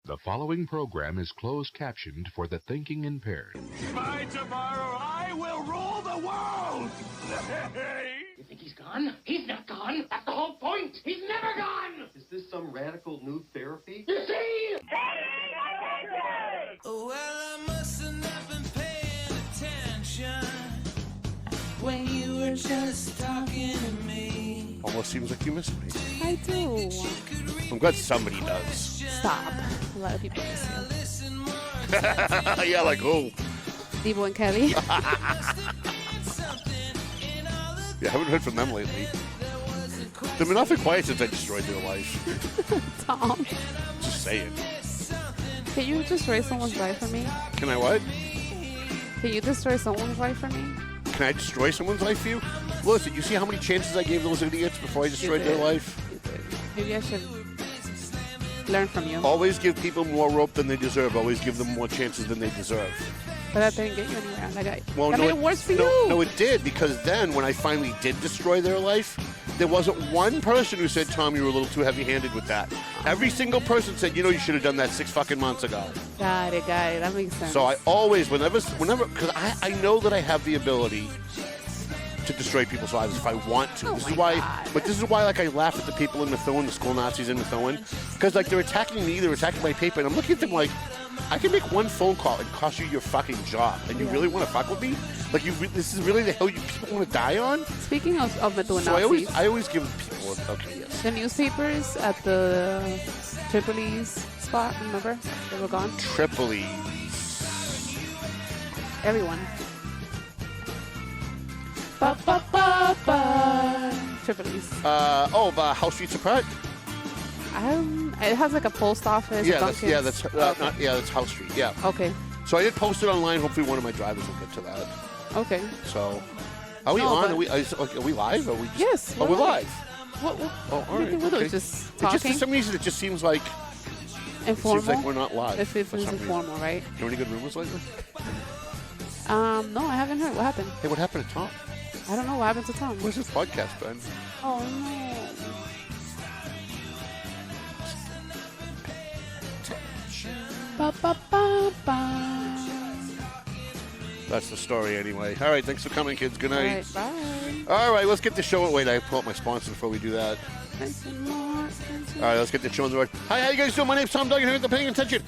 The following program is closed captioned for the thinking impaired. By tomorrow, I will rule the world! You think he's gone? He's not gone. That's the whole point. He's never gone. Is this some radical new therapy? You see? Well, I must have not been paying attention when you were just talking to me. Almost seems like you missed me. I do. I'm glad somebody does. Stop. A lot of people miss you. Yeah, like who? Debo and Kelly. Yeah, I haven't heard from them lately. They've been awfully quiet since I destroyed their life. Tom. Just saying. Can you destroy someone's life for me? Can I what? Can you destroy someone's life for me? Can I destroy someone's life for you? Listen, you see how many chances I gave those idiots before I destroyed their life? You did. Maybe I should learn from you. Always give people more rope than they deserve. Always give them more chances than they deserve. But that didn't get you anywhere. Like Well, that no, made it worse for you. No, it did, because then when I finally did destroy their life, there wasn't one person who said, Tom, you were a little too heavy-handed with that. Every single person said, you know, you should have done that 6 fucking months ago. Got it. That makes sense. So I always, whenever, because I know that I have the ability to destroy people's lives if I want to. This is why, like, I laugh at the people in Methuen, the school Nazis in Methuen, because, like, they're attacking me, they're attacking my paper, and I'm looking at them like, I can make one phone call and cost you your fucking job, and you really want to fuck with me? Like, this is really the hill you people want to die on? Speaking of Methuen So Nazis, I always give people, okay, yes. the newspapers at the Tripoli's spot, remember? They were gone. Tripoli. Everyone. Ba, ba, ba, ba. Tripoli's. House Street Support? It has like a post office. That's House Street. Yeah. Okay. So I did post it online. Hopefully, one of my drivers will get to that. Okay. So, are we on? Are we live? Are we? Yes. We're live. What? Oh, all right. We're Okay. just talking. For some reason, it just seems like informal. Seems like we're not live. If it was informal, right? You know any good rumors lately? No, I haven't heard. What happened? Hey, what happened to Tom? I don't know. What happened to Tom? Where's his podcast been? Oh no. Ba, ba, ba, ba. That's the story anyway. All right, thanks for coming, kids. Good night. All right, bye. All right, let's get the show. Wait, I pull up my sponsor before we do that. All right, let's get the show on the road. Hi, how you guys doing? My name's Tom Duggan here at the Paying Attention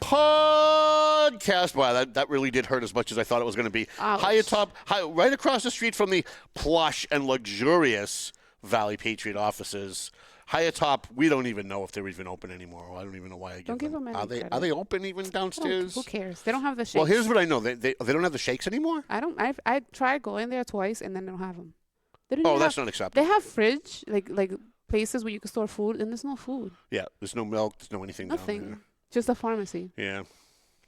Podcast. Wow, that really did hurt as much as I thought it was going to be. Right across the street from the plush and luxurious Valley Patriot offices. High atop, we don't even know if they're even open anymore. I don't even know why I give them. Are they open even downstairs? Who cares? They don't have the shakes. Well, here's what I know. They don't have the shakes anymore? I tried going there twice and then they don't have them. That's not acceptable. They have fridge, like places where you can store food, and there's no food. Yeah, there's no milk. There's no anything down Nothing. there. Just a pharmacy. Yeah.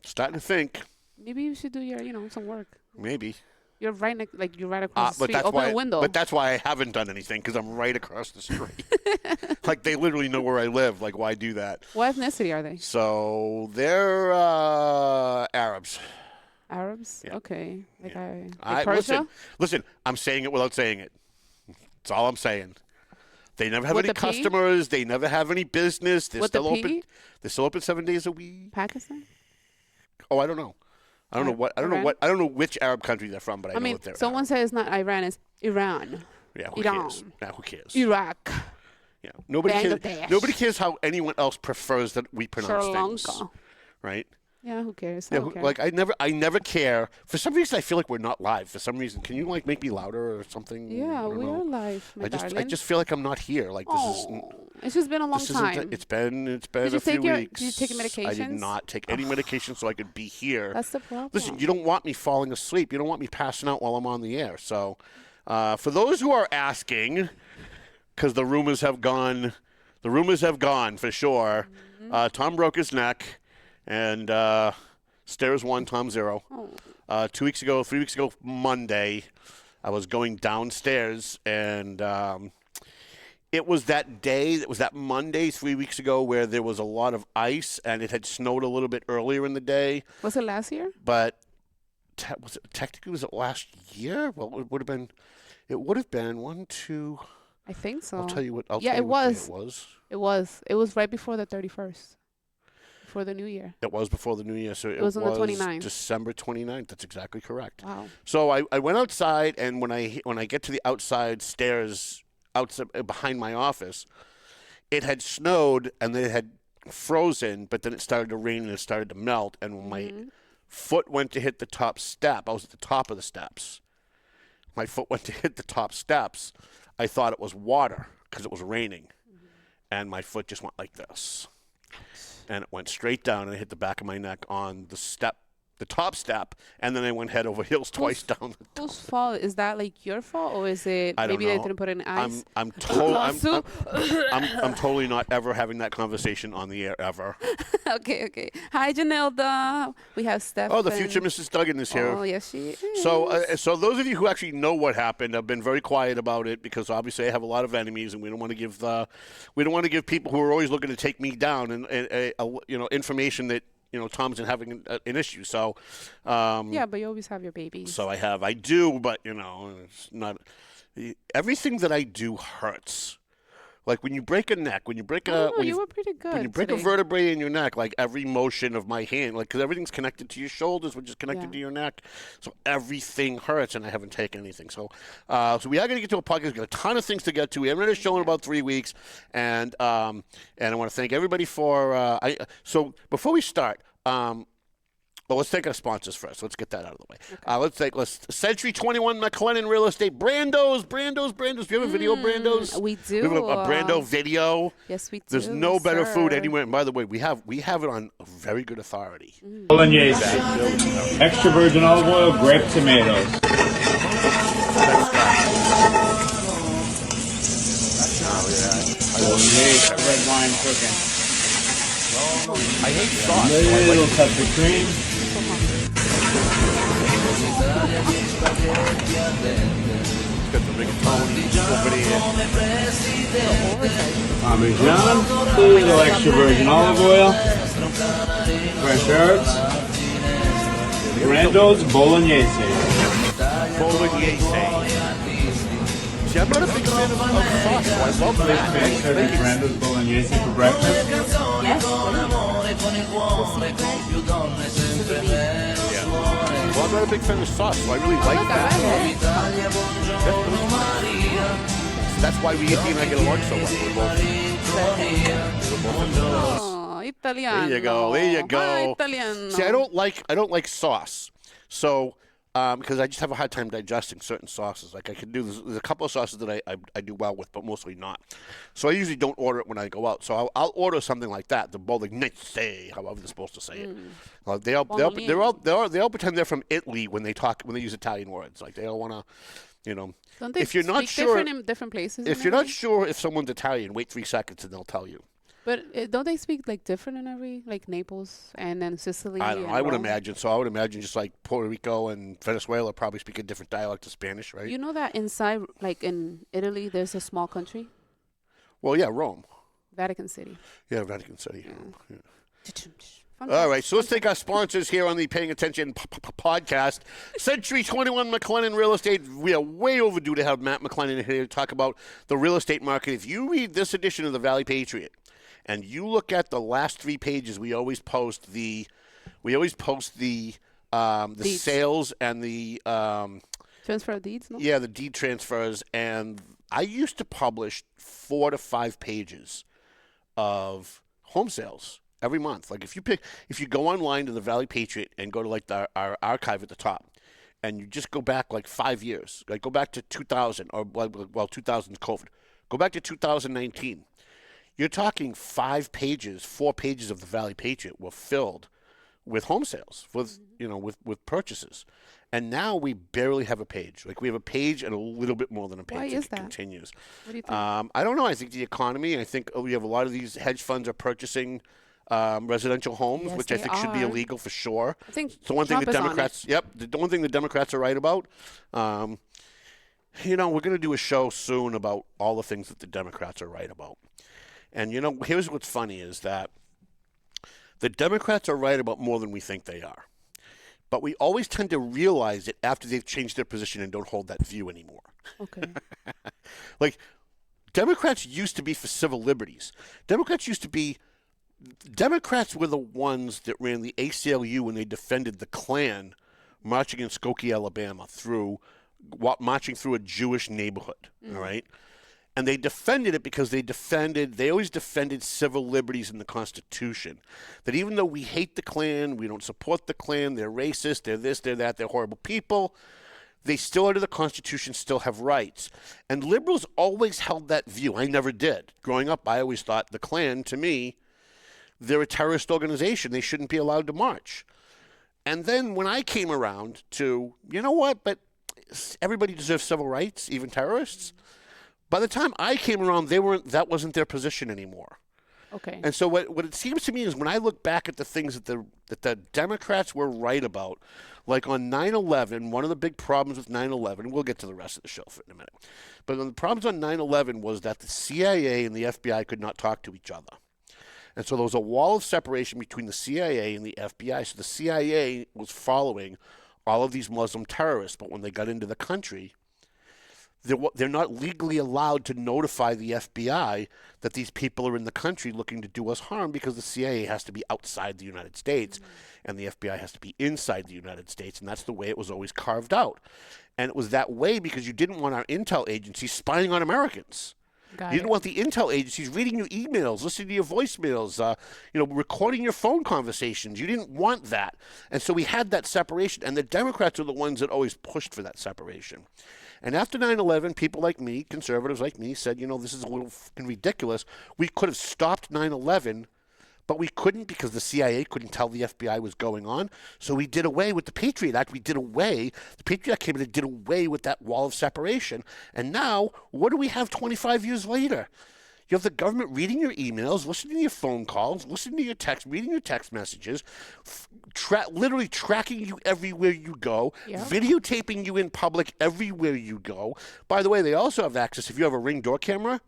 Starting to think. Maybe you should do your, some work. Maybe. You're right across the street. Open a window. But that's why I haven't done anything, because I'm right across the street. Like, they literally know where I live. Like, why do that? What ethnicity are they? So, they're Arabs. Arabs? Yeah. Okay. Persia? Listen, I'm saying it without saying it. That's all I'm saying. They never have any customers. They never have any business. They're still open. They're still open 7 days a week. Pakistan? Oh, I don't know. I don't know which Arab country they're from, but I know what they're. Someone said it's not Iran, it's Iran. Yeah, who cares? Yeah, who cares? Iraq. Yeah, nobody cares how anyone else prefers that we pronounce things. Right? Yeah, who cares? Yeah, like I never care. For some reason, I feel like we're not live. For some reason, can you make me louder or something? Yeah, we are live. I just feel like I'm not here. Like this is. It's just been a long time. It's been a few weeks. Did you take medications? I did not take any medication so I could be here. That's the problem. Listen, you don't want me falling asleep. You don't want me passing out while I'm on the air. So, for those who are asking, because the rumors have gone for sure. Mm-hmm. Tom broke his neck, and stairs 1, Tom 0. 3 weeks ago, Monday, I was going downstairs, and it was that day, it was that Monday 3 weeks ago where there was a lot of ice, and it had snowed a little bit earlier in the day. Was it last year? But was it last year? Well, it would have been 1, 2. I think so. I'll tell you what. It was right before the 31st. before the New Year. It was before the New Year, so it was on the 29th. December 29th. That's exactly correct. Wow. So I went outside, and when I get to the outside stairs outside behind my office, it had snowed and it had frozen, but then it started to rain and it started to melt, and when my foot went to hit the top step, I was at the top of the steps. My foot went to hit the top steps. I thought it was water because it was raining, and my foot just went like this, and it went straight down and it hit the back of my neck on the step, the top step, and then I went head over heels twice down the top. Whose fault? Is that like your fault, or is it maybe they didn't put it in ice? I'm totally not ever having that conversation on the air ever. Okay. Hi, Janelda. We have Steph. Oh, the future Mrs. Duggan is here. Oh, yes, she is. So those of you who actually know what happened have been very quiet about it, because obviously I have a lot of enemies, and we don't want to give people who are always looking to take me down and information that Tom's having an issue. So yeah, but you always have your babies. So I do, but it's not everything that I do hurts. Like when you break a neck, when you break you were pretty good. When you break a vertebrae in your neck, like every motion of my hand, like because everything's connected to your shoulders, which is connected to your neck, so everything hurts, and I haven't taken anything. So, we are going to get to a podcast. We've got a ton of things to get to. We haven't had a show in about 3 weeks, and I want to thank everybody for. So before we start. Well, let's take our sponsors first. Let's get that out of the way. Okay. Let's Century 21 McLennan Real Estate. Brando's. Do you have a video of Brando's? We do. We have a Brando video. Yes, we do. There's no better food anywhere. And by the way, we have it on very good authority. Bolognese. Extra virgin olive oil, grape tomatoes. Bolognese, red wine cooking. I hate sauce. Little touch of cream. Got the rigatoni over here. Parmesan, little extra virgin olive oil, fresh herbs, Brando's Bolognese. See, I'm not a big fan of sauce, so I love that. Serving Brando's Bolognese for breakfast. Yes. Well, I'm not a big fan of sauce, so I really like that. That's why we and I get along so well. Oh, Italiano. There you go. Hi, Italiano. See, I don't like sauce, so because I just have a hard time digesting certain sauces. Like I can do, there's a couple of sauces that I do well with, but mostly not. So I usually don't order it when I go out. So I'll order something like that, the Bolognese, however they're supposed to say it. They all pretend they're from Italy when they use Italian words. Like they all want to, Don't they if you're not speak sure different in different places? If you're not sure if someone's Italian, wait 3 seconds and they'll tell you. But don't they speak like different in every, like Naples and then Sicily? I don't know. I would imagine so. I would imagine just like Puerto Rico and Venezuela probably speak a different dialect of Spanish, right? You know that inside, like in Italy, there's a small country? Well, yeah, Rome. Vatican City. Yeah, Vatican City. Yeah. Fun All right, so let's take our sponsors here on the Paying Attention podcast. Century 21 McLennan Real Estate. We are way overdue to have Matt McLennan here to talk about the real estate market. If you read this edition of the Valley Patriot, and you look at the last 3 pages, we always post the sales and the transfer of deeds. No? Yeah, the deed transfers. And I used to publish 4 to 5 pages of home sales every month. Like if you go online to the Valley Patriot and go to like our archive at the top, and you just go back like 5 years, like go back to 2000 or 2000's COVID, go back to 2019. You're talking 4 pages of the Valley Patriot were filled with home sales, with purchases, and now we barely have a page. Like we have a page and a little bit more than a page. Why is that? Continues. What do you think? I don't know. I think the economy. I think we have a lot of these hedge funds are purchasing residential homes, Yes, which I think should be illegal for sure. I think it's the one thing Trump the is on Democrats. Yep, the one thing the Democrats are right about. We're going to do a show soon about all the things that the Democrats are right about. And, here's what's funny is that the Democrats are right about more than we think they are. But we always tend to realize it after they've changed their position and don't hold that view anymore. Okay. Like, Democrats used to be for civil liberties. Democrats used to be Democrats were the ones that ran the ACLU when they defended the Klan marching in Skokie, Alabama, marching through a Jewish neighborhood, all right? And they defended it because they always defended civil liberties in the Constitution. That even though we hate the Klan, we don't support the Klan, they're racist, they're this, they're that, they're horrible people, they still, under the Constitution, still have rights. And liberals always held that view. I never did. Growing up, I always thought the Klan, to me, they're a terrorist organization. They shouldn't be allowed to march. And then when I came around to, you know what, but everybody deserves civil rights, even terrorists. By the time I came around, that wasn't their position anymore. Okay. And so what it seems to me is when I look back at the things that the Democrats were right about, like on 9/11, one of the big problems with 9/11, we'll get to the rest of the show in a minute, but the problems on 9/11 was that the CIA and the FBI could not talk to each other. And so there was a wall of separation between the CIA and the FBI. So the CIA was following all of these Muslim terrorists, but when they got into the country, they're not legally allowed to notify the FBI that these people are in the country looking to do us harm because the CIA has to be outside the United States and the FBI has to be inside the United States, and that's the way it was always carved out. And it was that way because you didn't want our intel agencies spying on Americans. You didn't want the intel agencies reading your emails, listening to your voicemails, recording your phone conversations. You didn't want that. And so we had that separation, and the Democrats are the ones that always pushed for that separation. And after 9/11, people like me, conservatives like me, said, this is a little fucking ridiculous. We could have stopped 9/11, but we couldn't because the CIA couldn't tell the FBI was going on. So we did away with the Patriot Act. The Patriot Act came in and did away with that wall of separation. And now, what do we have 25 years later? You have the government reading your emails, listening to your phone calls, listening to your text, reading your text messages, literally tracking you everywhere you go, videotaping you in public everywhere you go. By the way, they also have access, if you have a Ring door camera,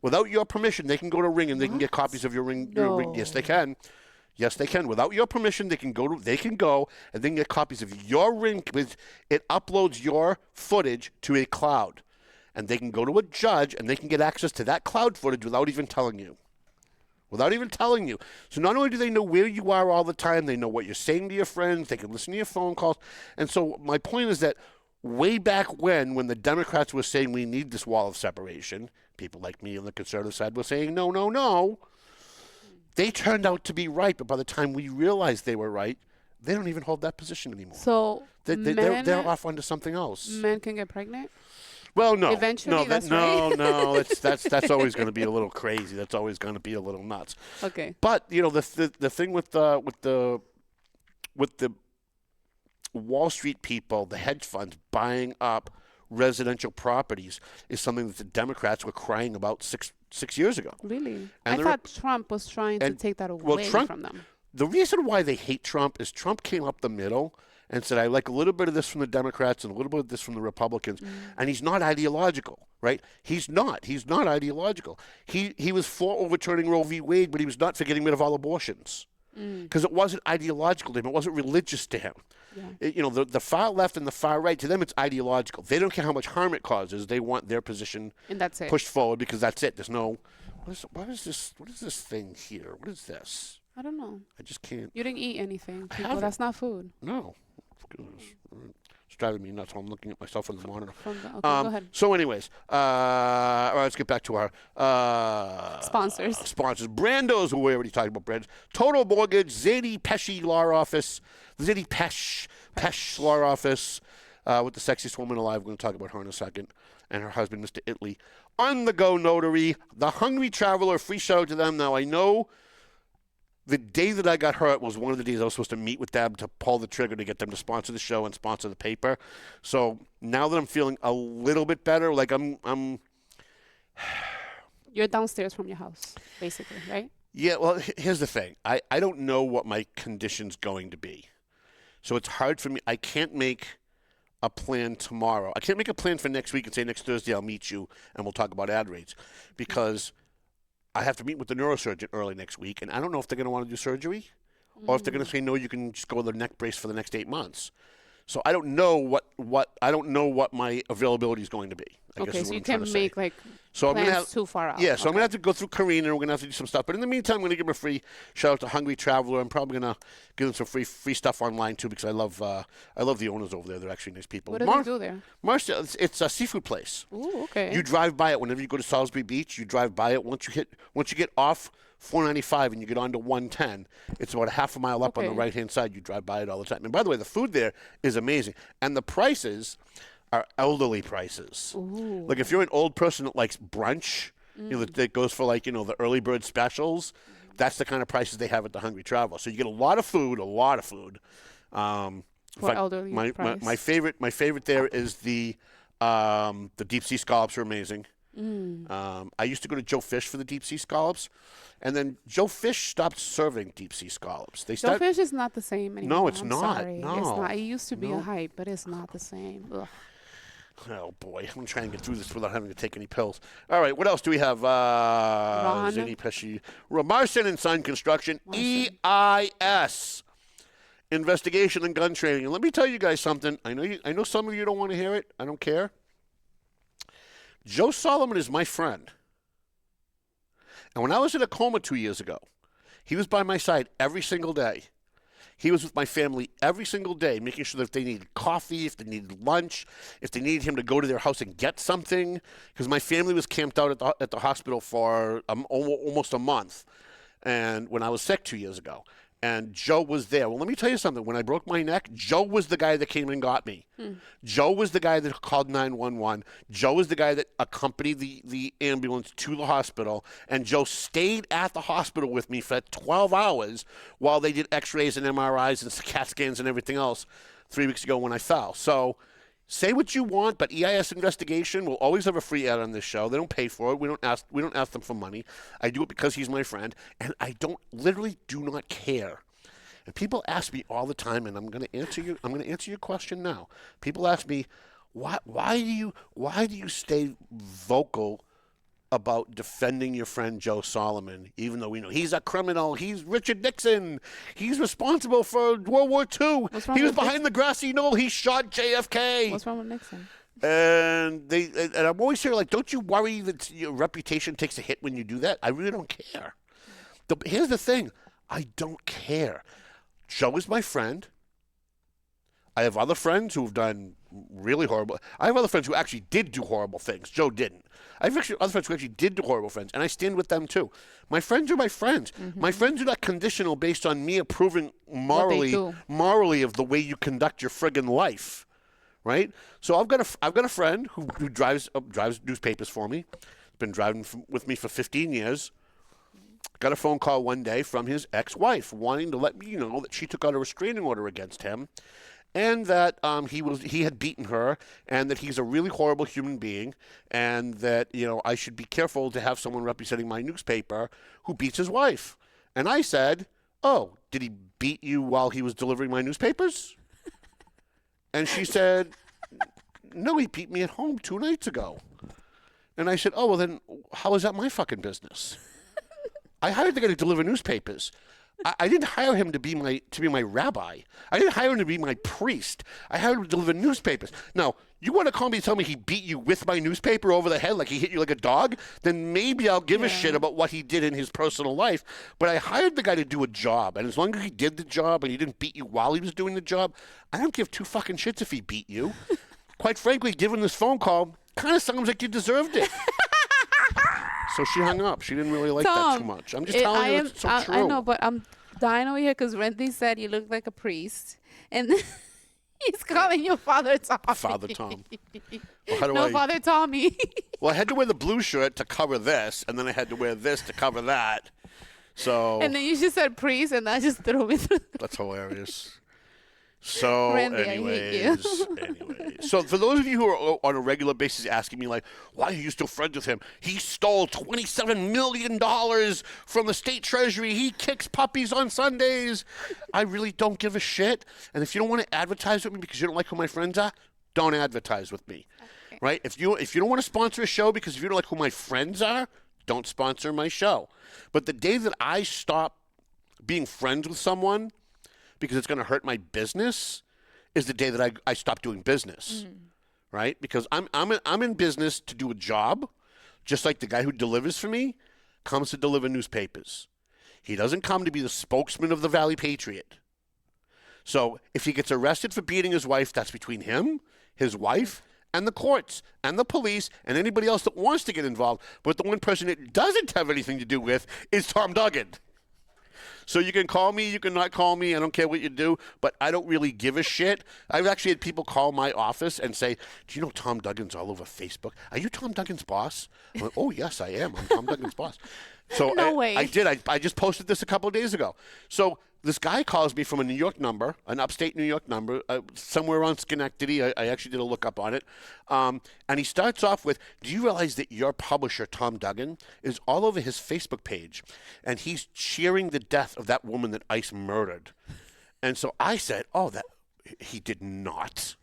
without your permission, they can go to Ring and they can get copies of your Ring. Yes, they can. Yes, they can. Without your permission, they can go and they can get copies of your Ring. It uploads your footage to a cloud. And they can go to a judge and they can get access to that cloud footage without even telling you. So not only do they know where you are all the time, they know what you're saying to your friends, they can listen to your phone calls. And so my point is that way back when the Democrats were saying we need this wall of separation, people like me on the conservative side were saying, no. They turned out to be right, but by the time we realized they were right, they don't even hold that position anymore. So they're off onto something else. Men can get pregnant? Well, no. Eventually, that's always going to be a little crazy. That's always going to be a little nuts. Okay. But the thing with the Wall Street people, the hedge funds buying up residential properties is something that the Democrats were crying about six years ago. Really? I thought Trump was trying to take that away from them. The reason why they hate Trump is Trump came up the middle and said, I like a little bit of this from the Democrats and a little bit of this from the Republicans. And he's not ideological, right? He's not ideological. He was for overturning Roe v. Wade, but he was not for getting rid of all abortions. Because it wasn't ideological to him. It wasn't religious to him. Yeah. The far left and the far right, to them it's ideological. They don't care how much harm it causes. They want their position pushed forward because that's it. There's no, what is this thing here? What is this? I don't know. I just can't. You didn't eat anything. That's not food. No. It's driving me nuts. I'm looking at myself on the monitor. Okay, go ahead. So anyways, all right, let's get back to our sponsors. Brando's, who we already talked about. Brando's. Total Mortgage, Zadie Pesci Law Office. Zadie Pesh Law Office with the sexiest woman alive. We're going to talk about her in a second. And her husband, Mr. Italy. On the Go Notary. The Hungry Traveler. Free shout out to them. Now, I know the day that I got hurt was one of the days I was supposed to meet with them to pull the trigger to get them to sponsor the show and sponsor the paper. So now that I'm feeling a little bit better, like I'm You're downstairs from your house, basically, right? Yeah, well, here's the thing. I don't know what my condition's going to be. So it's hard for me. I can't make a plan tomorrow. I can't make a plan for next week and say next Thursday I'll meet you and we'll talk about ad rates because I have to meet with the neurosurgeon early next week, and I don't know if they're going to want to do surgery or if they're going to say, no, you can just go with a neck brace for the next 8 months. So I don't know what my availability is going to be. I guess Okay, is so what you I'm trying can't to make say. like So I'm plans gonna have, too far out. Yeah, so I'm Okay. gonna have to go through Karina, and we're gonna have to do some stuff. But in the meantime, I'm gonna give him a free shout out to Hungry Traveler. I'm probably gonna give them some free stuff online too, because I love the owners over there. They're actually nice people. What do they do there? Marcia, it's a seafood place. Ooh, okay. You drive by it whenever you go to Salisbury Beach. You drive by it once you get off 495 and you get onto 110. It's about a half a mile up on the Okay. right hand side. You drive by it all the time. And by the way, the food there is amazing, and the prices are elderly prices. Ooh. Like if you're an old person that likes brunch, that goes for like the early bird specials. That's the kind of prices they have at the Hungry Traveler. So you get a lot of food. In fact, elderly price. my favorite there is the deep sea scallops are amazing. I used to go to Joe Fish for the deep sea scallops, and then Joe Fish stopped serving deep sea scallops. Joe Fish is not the same anymore. No, it's I'm not. Sorry. No. It's not. It used to be No. a hype, but it's not the same. Ugh. Oh boy, I'm trying to get through this without having to take any pills. All right, what else do we have? Ron. Zinni Pesci, Marson and Son Construction, EIS, investigation and gun training. And let me tell you guys something. I know some of you don't want to hear it. I don't care. Joe Solomon is my friend. And when I was in a coma 2 years ago, he was by my side every single day. He was with my family every single day, making sure that if they needed coffee, if they needed lunch, if they needed him to go to their house and get something, because my family was camped out at the hospital for almost a month, and when I was sick 2 years ago. And Joe was there. Well, let me tell you something. When I broke my neck, Joe was the guy that came and got me. Joe was the guy that called 911. Joe was the guy that accompanied the ambulance to the hospital. And Joe stayed at the hospital with me for 12 hours while they did x-rays and MRIs and CAT scans and everything else 3 weeks ago when I fell. So say what you want, but EIS investigation will always have a free ad on this show. They don't pay for it. We don't ask them for money. I do it because he's my friend, and I literally do not care. And people ask me all the time, and I'm going to answer your question now. People ask me, why do you stay vocal about defending your friend Joe Solomon, even though we know he's a criminal? He's Richard Nixon. He's responsible for World War II. He was behind the grassy knoll. He shot JFK. What's wrong with Nixon? And I'm always here like, don't you worry that your reputation takes a hit when you do that? I really don't care. Here's the thing. I don't care. Joe is my friend. I have other friends who have done really horrible. I have other friends who actually did do horrible things. Joe didn't. I have actually other friends who actually did do horrible things, and I stand with them too. My friends are my friends. My friends are not conditional based on me approving morally of the way you conduct your friggin' life, right? So I've got a friend who drives newspapers for me. He's been driving with me for 15 years. Got a phone call one day from his ex-wife wanting to let me know that she took out a restraining order against him, and that he had beaten her, and that he's a really horrible human being, and that I should be careful to have someone representing my newspaper who beats his wife. And I said, "Oh, did he beat you while he was delivering my newspapers?" And she said, "No, he beat me at home 2 nights ago." And I said, "Oh, well then, how is that my fucking business? I hired the guy to deliver newspapers. I didn't hire him to be my rabbi. I didn't hire him to be my priest. I hired him to deliver newspapers. Now, you want to call me and tell me he beat you with my newspaper over the head like he hit you like a dog? Then maybe I'll give a shit about what he did in his personal life. But I hired the guy to do a job, and as long as he did the job and he didn't beat you while he was doing the job, I don't give 2 fucking shits if he beat you. Quite frankly, given this phone call, kind of sounds like you deserved it." So she hung up. She didn't really like that too much. I'm just telling you it's so true. I know, but I'm dying over here because Renty said you look like a priest. And he's calling you Father Tom. Father Tom. Well, no, Father Tommy. Well, I had to wear the blue shirt to cover this, and then I had to wear this to cover that. So. And then you just said priest, and that just threw me through. That's hilarious. So, Randy, anyways. So, for those of you who are on a regular basis asking me, like, why are you still friends with him? He stole $27 million from the state treasury. He kicks puppies on Sundays. I really don't give a shit. And if you don't want to advertise with me because you don't like who my friends are, don't advertise with me. Okay. Right? If you don't want to sponsor a show because if you don't like who my friends are, don't sponsor my show. But the day that I stop being friends with someone because it's going to hurt my business is the day that I stop doing business, right? Because I'm in business to do a job, just like the guy who delivers for me comes to deliver newspapers. He doesn't come to be the spokesman of the Valley Patriot. So if he gets arrested for beating his wife, that's between him, his wife, and the courts, and the police, and anybody else that wants to get involved. But the one person it doesn't have anything to do with is Tom Duggan. So you can call me, you can not call me, I don't care what you do, but I don't really give a shit. I've actually had people call my office and say, do you know Tom Duggan's all over Facebook? Are you Tom Duggan's boss? I'm like, oh, yes, I am. I'm Tom Duggan's boss. So No way. I did. I just posted this a couple of days ago. So this guy calls me from a New York number, an upstate New York number, somewhere around Schenectady. I actually did a look up on it. And he starts off with, do you realize that your publisher, Tom Duggan, is all over his Facebook page? And he's cheering the death of that woman that ICE murdered. And so I said, oh, that he did not.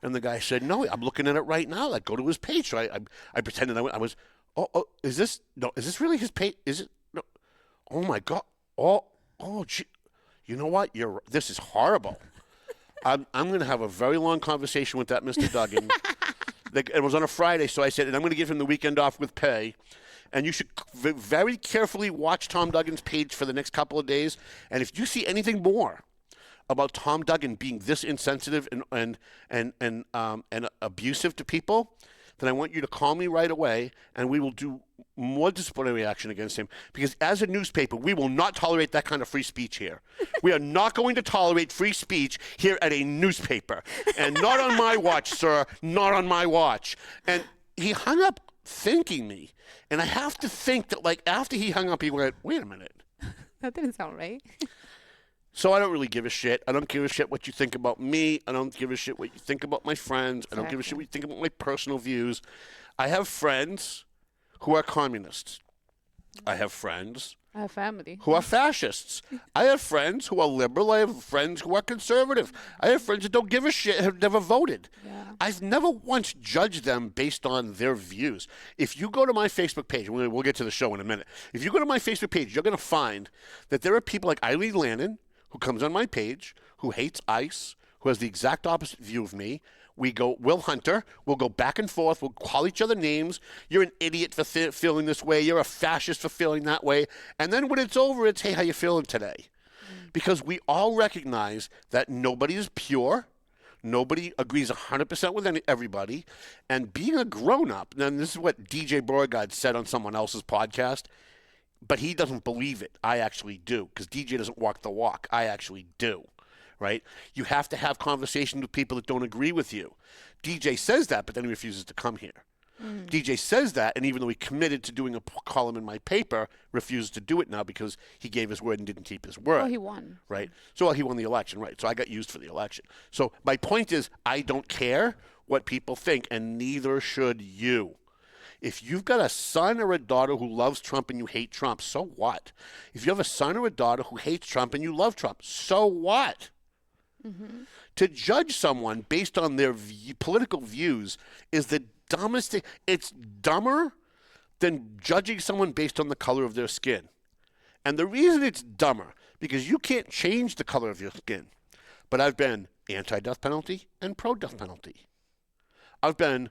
And the guy said, no, I'm looking at it right now. Like, go to his page. So I pretended I was, is this really his page? Is it? No. Oh, my God. Oh, gee, you know what? This is horrible. I'm going to have a very long conversation with that Mr. Duggan. It was on a Friday, so I said, and I'm going to give him the weekend off with pay. And you should very carefully watch Tom Duggan's page for the next couple of days. And if you see anything more about Tom Duggan being this insensitive and abusive to people, then I want you to call me right away, and we will do more disciplinary action against him. Because as a newspaper, we will not tolerate that kind of free speech here. We are not going to tolerate free speech here at a newspaper. And not on my watch, sir. Not on my watch. And he hung up thanking me. And I have to think that, like, after he hung up, he went, wait a minute. That didn't sound right. So I don't really give a shit. I don't give a shit what you think about me. I don't give a shit what you think about my friends. I don't give a shit what you think about my personal views. I have friends who are communists. I have friends I have family who are fascists. I have friends who are liberal. I have friends who are conservative. I have friends that don't give a shit, have never voted. Yeah. I've never once judged them based on their views. If you go to my Facebook page, we'll get to the show in a minute. If you go to my Facebook page, you're going to find that there are people like Eileen Lannon, who comes on my page, who hates ICE, who has the exact opposite view of me. Will Hunter, we'll go back and forth, we'll call each other names. You're an idiot for feeling this way. You're a fascist for feeling that way. And then when it's over, it's, hey, how you feeling today? Because we all recognize that nobody is pure. Nobody agrees 100% with everybody. And being a grown-up, and this is what DJ Beauregard said on someone else's podcast, but he doesn't believe it. I actually do, because DJ doesn't walk the walk. I actually do, right? You have to have conversations with people that don't agree with you. DJ says that, but then he refuses to come here. DJ says that, and even though he committed to doing a column in my paper, refuses to do it now because he gave his word and didn't keep his word. Well, he won. Right? So he won the election, right? So I got used for the election. So my point is, I don't care what people think, and neither should you. If you've got a son or a daughter who loves Trump and you hate Trump, so what? If you have a son or a daughter who hates Trump and you love Trump, so what? Mm-hmm. To judge someone based on their political views is the dumbest thing. It's dumber than judging someone based on the color of their skin. And the reason it's dumber, because you can't change the color of your skin. But I've been anti-death penalty and pro-death penalty. I've been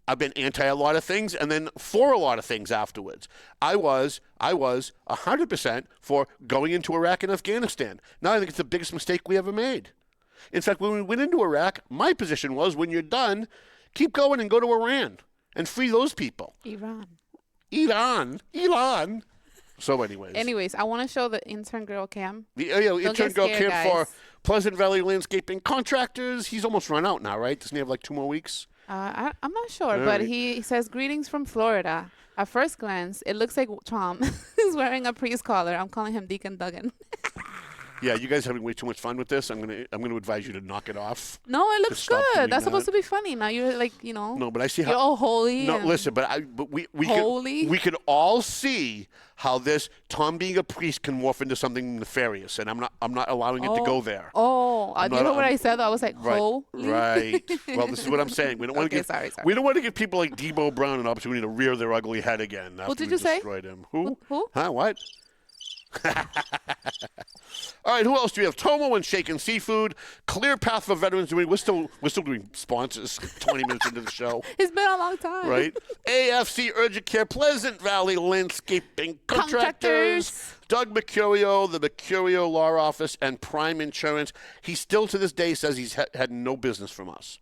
anti a lot of things and then for a lot of things afterwards. I was 100% for going into Iraq and Afghanistan. Now I think it's the biggest mistake we ever made. In fact, when we went into Iraq, my position was, when you're done, keep going and go to Iran and free those people. Iran. So anyways, I want to show the intern girl cam. The intern girl cam for Pleasant Valley Landscaping Contractors. He's almost run out now, right? Doesn't he have like 2 more weeks? I'm not sure, but he says, greetings from Florida. At first glance, it looks like Tom is wearing a priest collar. I'm calling him Deacon Duggan. Yeah, you guys are having way too much fun with this. I'm gonna advise you to knock it off. No, it looks good. That's supposed to be funny. Now you're like, No, but I see how you're all holy. No, listen, but we can all see how this Tom being a priest can morph into something nefarious, and I'm not allowing it to go there. Do you know what I said? I was like, holy. Right. Well, this is what I'm saying. We don't want to sorry. We don't want to give people like Debo Brown an opportunity to rear their ugly head again. What did you say? Him. Who? Who? Huh? What? All right, who else do we have? Tomo and Shaken Seafood, Clear Path for Veterans. We're still doing sponsors 20 minutes into the show. It's been a long time. Right? AFC Urgent Care, Pleasant Valley Landscaping Contractors. Doug Mercurio, the Mercurio Law Office, and Prime Insurance. He still to this day says he's had no business from us.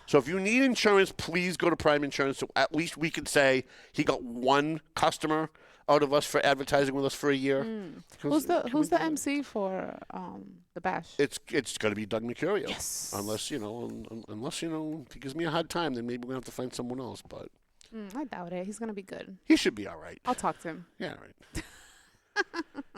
So if you need insurance, please go to Prime Insurance. So at least we could say he got one customer out of us for advertising with us for a year. Who's the MC for the bash? It's going to be Doug Mercurio. Yes. Unless if he gives me a hard time, then maybe we're going to have to find someone else. But I doubt it. He's gonna be good. he should be all right. I'll talk to him. Yeah, right.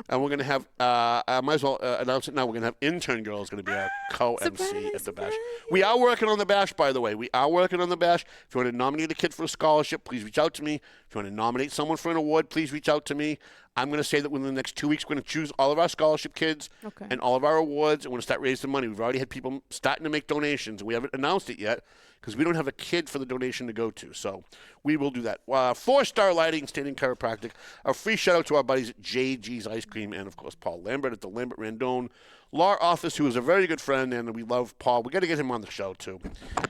And we're going to have, I might as well announce it now, we're going to have Intern Girl is going to be our co-MC at the bash. We are working on the bash, by the way. We are working on the bash. If you want to nominate a kid for a scholarship, please reach out to me. If you want to nominate someone for an award, please reach out to me. I'm going to say that within the next 2 weeks, we're going to choose all of our scholarship kids and all of our awards, and we're going to start raising money. We've already had people starting to make donations. We haven't announced it yet because we don't have a kid for the donation to go to. So we will do that. 4-Star Lighting, Standing Chiropractic. A free shout-out to our buddies at JG's Ice Cream and, of course, Paul Lambert at the Lambert Randone Law Office, who is a very good friend, and we love Paul. We got to get him on the show, too.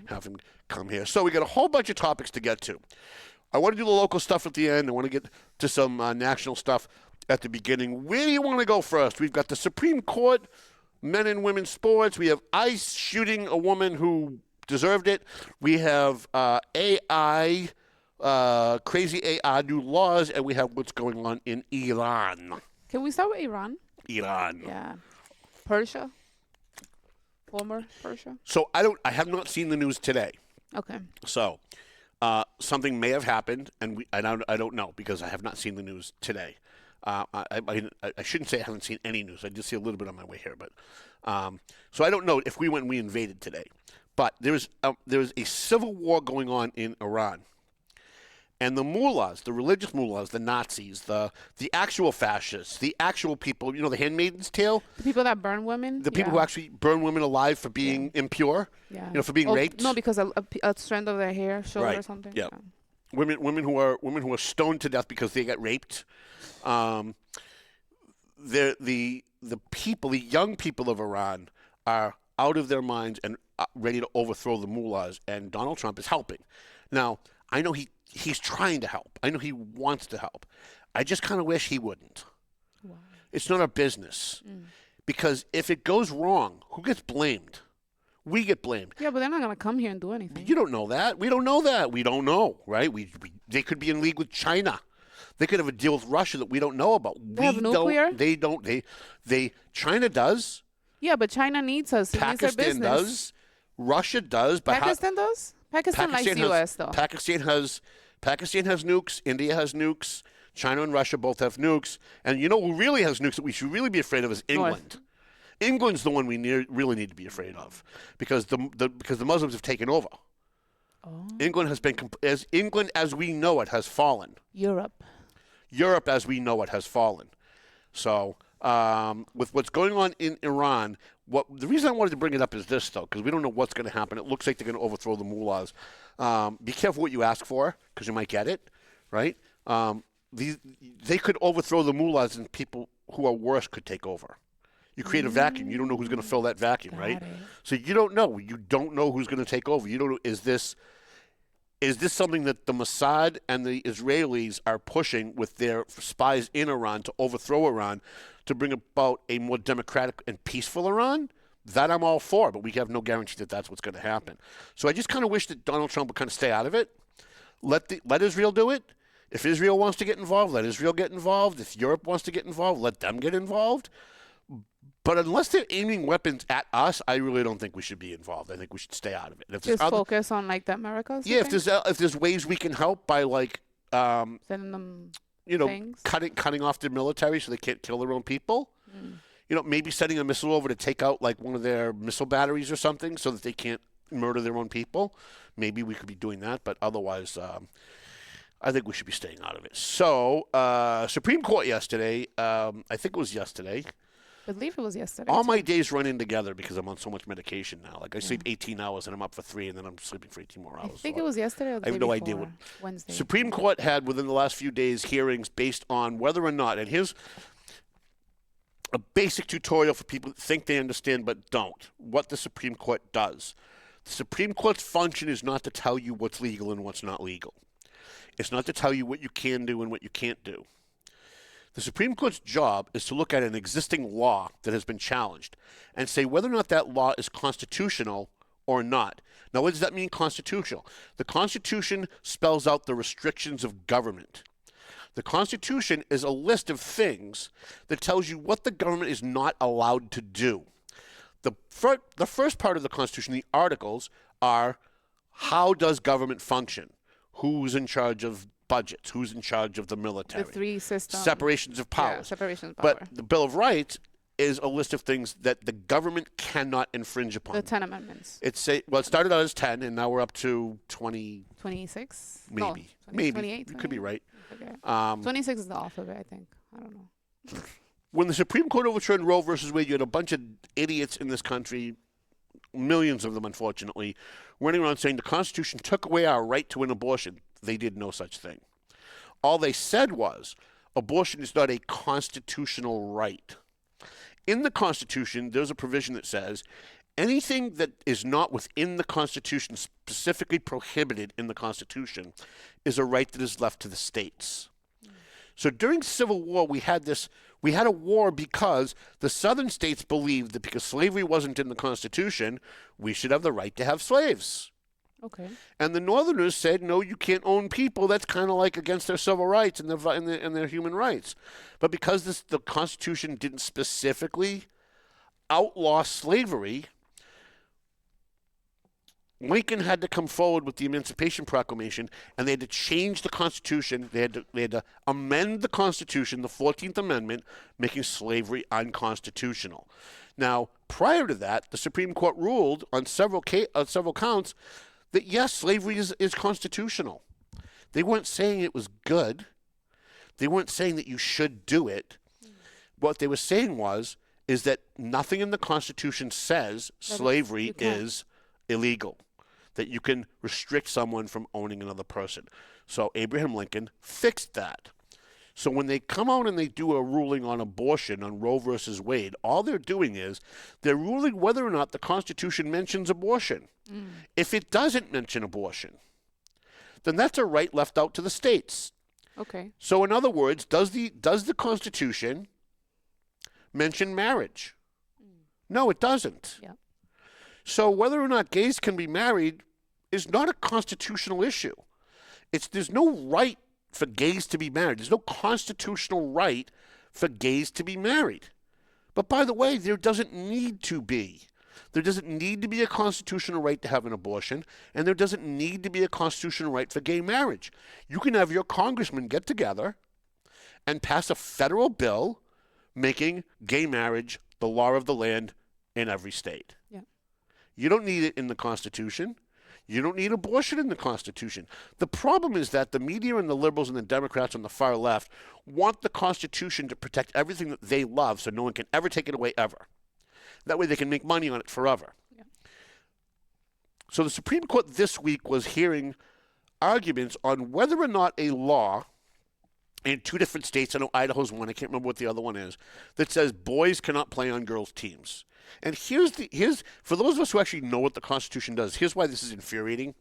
Have him come here. So we got a whole bunch of topics to get to. I want to do the local stuff at the end. I want to get to some national stuff at the beginning. Where do you want to go first? We've got the Supreme Court, men and women's sports. We have ICE shooting a woman who deserved it. We have AI, crazy AI new laws, and we have what's going on in Iran. Can we start with Iran? Iran. Yeah. Persia. Former Persia. So I have not seen the news today. Okay. So something may have happened, and I don't know because I have not seen the news today. I shouldn't say I haven't seen any news. I did see a little bit on my way here, but so I don't know if we went and we invaded today. But there is a civil war going on in Iran, and the mullahs, the religious mullahs, the Nazis, the actual fascists, the actual people, the Handmaid's Tale, the people that burn women, the people who actually burn women alive for being impure, for being raped. No, because a strand of their hair showed or something. Yeah. Women who are stoned to death because they got raped. The people, the young people of Iran are out of their minds and ready to overthrow the mullahs, and Donald Trump is helping. Now, I know he's trying to help. I know he wants to help. I just kind of wish he wouldn't. Wow. It's not our business. Because if it goes wrong, who gets blamed? We get blamed. Yeah, but they're not going to come here and do anything. You don't know that. We don't know that. We don't know, right? They could be in league with China. They could have a deal with Russia that we don't know about. They have nuclear? They don't. China does. Yeah, but China needs us. It needs our Pakistan business. does. Russia does. But Pakistan does? Pakistan likes the U.S., though. Pakistan has nukes. India has nukes. China and Russia both have nukes. And you know who really has nukes that we should really be afraid of is England. North. England's the one we really need to be afraid of because the Muslims have taken over. Oh. England as we know it has fallen. Europe as we know it has fallen. So with what's going on in Iran, the reason I wanted to bring it up is this, though, because we don't know what's going to happen. It looks like they're going to overthrow the mullahs. Be careful what you ask for because you might get it, right? They could overthrow the mullahs and people who are worse could take over. You create a vacuum. You don't know who's going to fill that vacuum, right? So you don't know. You don't know who's going to take over. You don't know. Is this something that the Mossad and the Israelis are pushing with their spies in Iran to overthrow Iran to bring about a more democratic and peaceful Iran? That I'm all for, but we have no guarantee that that's what's going to happen. So I just kind of wish that Donald Trump would kind of stay out of it. Let Israel do it. If Israel wants to get involved, let Israel get involved. If Europe wants to get involved, let them get involved. But unless they're aiming weapons at us, I really don't think we should be involved. I think we should stay out of it. Just focus on the Americas. Yeah, if there's ways we can help by sending them, things. cutting off their military so they can't kill their own people. Maybe sending a missile over to take out one of their missile batteries or something so that they can't murder their own people. Maybe we could be doing that, but otherwise, I think we should be staying out of it. So, Supreme Court yesterday. I think it was yesterday. I believe it was yesterday. All my days run in together because I'm on so much medication now. I sleep 18 hours and I'm up for 3, and then I'm sleeping for 18 more hours. I think it was yesterday or the I have no idea what. Wednesday. Supreme Court had within the last few days hearings based on whether or not, and a basic tutorial for people that think they understand but don't, what the Supreme Court does. The Supreme Court's function is not to tell you what's legal and what's not legal. It's not to tell you what you can do and what you can't do. The Supreme Court's job is to look at an existing law that has been challenged and say whether or not that law is constitutional or not. Now, what does that mean, constitutional? The Constitution spells out the restrictions of government. The Constitution is a list of things that tells you what the government is not allowed to do. The first part of the Constitution, the articles, are how does government function? Who's in charge of budgets? Who's in charge of the military? The three systems. Separations of powers. Yeah, separation of power. But the Bill of Rights is a list of things that the government cannot infringe upon. The 10 amendments. It started out as 10, and now we're up to 20. 26? Maybe. No, 20, Maybe. 28, You could be right. Okay. 26 is the alphabet, I think. I don't know. When the Supreme Court overturned Roe versus Wade, you had a bunch of idiots in this country, millions of them, unfortunately, running around saying the Constitution took away our right to an abortion. They did no such thing. All they said was abortion is not a constitutional right. In the Constitution, there's a provision that says anything that is not within the Constitution, specifically prohibited in the Constitution, is a right that is left to the states. So during Civil War, we had a war because the southern states believed that because slavery wasn't in the Constitution, we should have the right to have slaves. Okay. And the northerners said, no, you can't own people. That's kind of like against their civil rights and their human rights. But because the Constitution didn't specifically outlaw slavery, Lincoln had to come forward with the Emancipation Proclamation, and they had to change the Constitution. They had to amend the Constitution, the 14th Amendment, making slavery unconstitutional. Now, prior to that, the Supreme Court ruled on several counts that, yes, slavery is constitutional. They weren't saying it was good. They weren't saying that you should do it. What they were saying is that nothing in the Constitution says slavery is illegal, that you can restrict someone from owning another person. So Abraham Lincoln fixed that. So when they come out and they do a ruling on abortion, on Roe versus Wade, all they're doing is they're ruling whether or not the Constitution mentions abortion. If it doesn't mention abortion, then that's a right left out to the states. Okay. So in other words, does the Constitution mention marriage? No, it doesn't. Yeah. So whether or not gays can be married is not a constitutional issue. There's no right for gays to be married. There's no constitutional right for gays to be married. But by the way, there doesn't need to be. There doesn't need to be a constitutional right to have an abortion, and there doesn't need to be a constitutional right for gay marriage. You can have your congressman get together and pass a federal bill making gay marriage the law of the land in every state. Yeah. You don't need it in the Constitution. You don't need abortion in the Constitution. The problem is that the media and the liberals and the Democrats on the far left want the Constitution to protect everything that they love so no one can ever take it away ever. That way they can make money on it forever. Yeah. So the Supreme Court this week was hearing arguments on whether or not a law in two different states, I know Idaho's one, I can't remember what the other one is, that says boys cannot play on girls' teams. And here's for those of us who actually know what the Constitution does, here's why this is infuriating.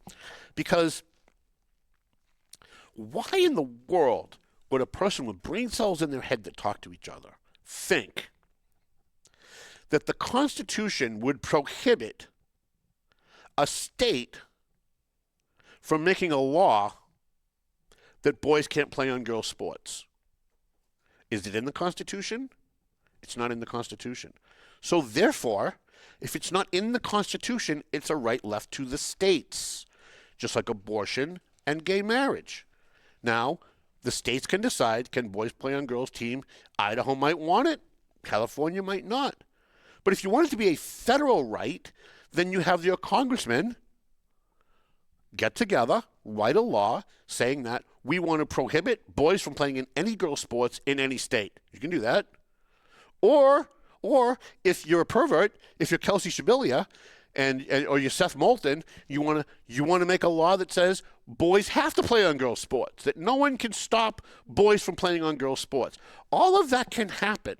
Because why in the world would a person with brain cells in their head that talk to each other think that the Constitution would prohibit a state from making a law that boys can't play on girls' sports? Is it in the Constitution? It's not in the Constitution. So therefore, if it's not in the Constitution, it's a right left to the states, just like abortion and gay marriage. Now, the states can decide, can boys play on girls' team? Idaho might want it. California might not. But if you want it to be a federal right, then you have your congressman get together, write a law saying that we want to prohibit boys from playing in any girls' sports in any state. You can do that. Or if you're a pervert, if you're Kelsey Shabilia or you're Seth Moulton, you want to make a law that says boys have to play on girls' sports, that no one can stop boys from playing on girls' sports. All of that can happen.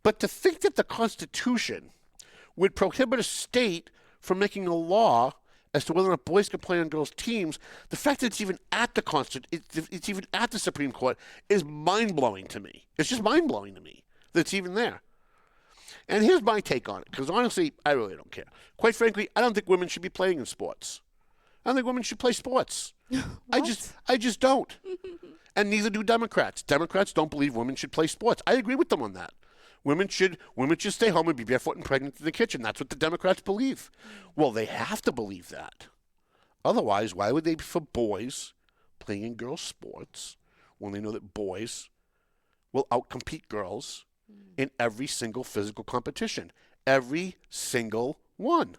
But to think that the Constitution would prohibit a state from making a law as to whether or not boys can play on girls' teams, the fact that it's even at the it's even at the Supreme Court is mind-blowing to me. It's just mind-blowing to me that it's even there. And here's my take on it, because honestly, I really don't care. Quite frankly, I don't think women should be playing in sports. I don't think women should play sports. I just don't. And neither do Democrats. Democrats don't believe women should play sports. I agree with them on that. Women should stay home and be barefoot and pregnant in the kitchen. That's what the Democrats believe. Well, they have to believe that. Otherwise, why would they be for boys playing in girls' sports when they know that boys will outcompete girls in every single physical competition? Every single one.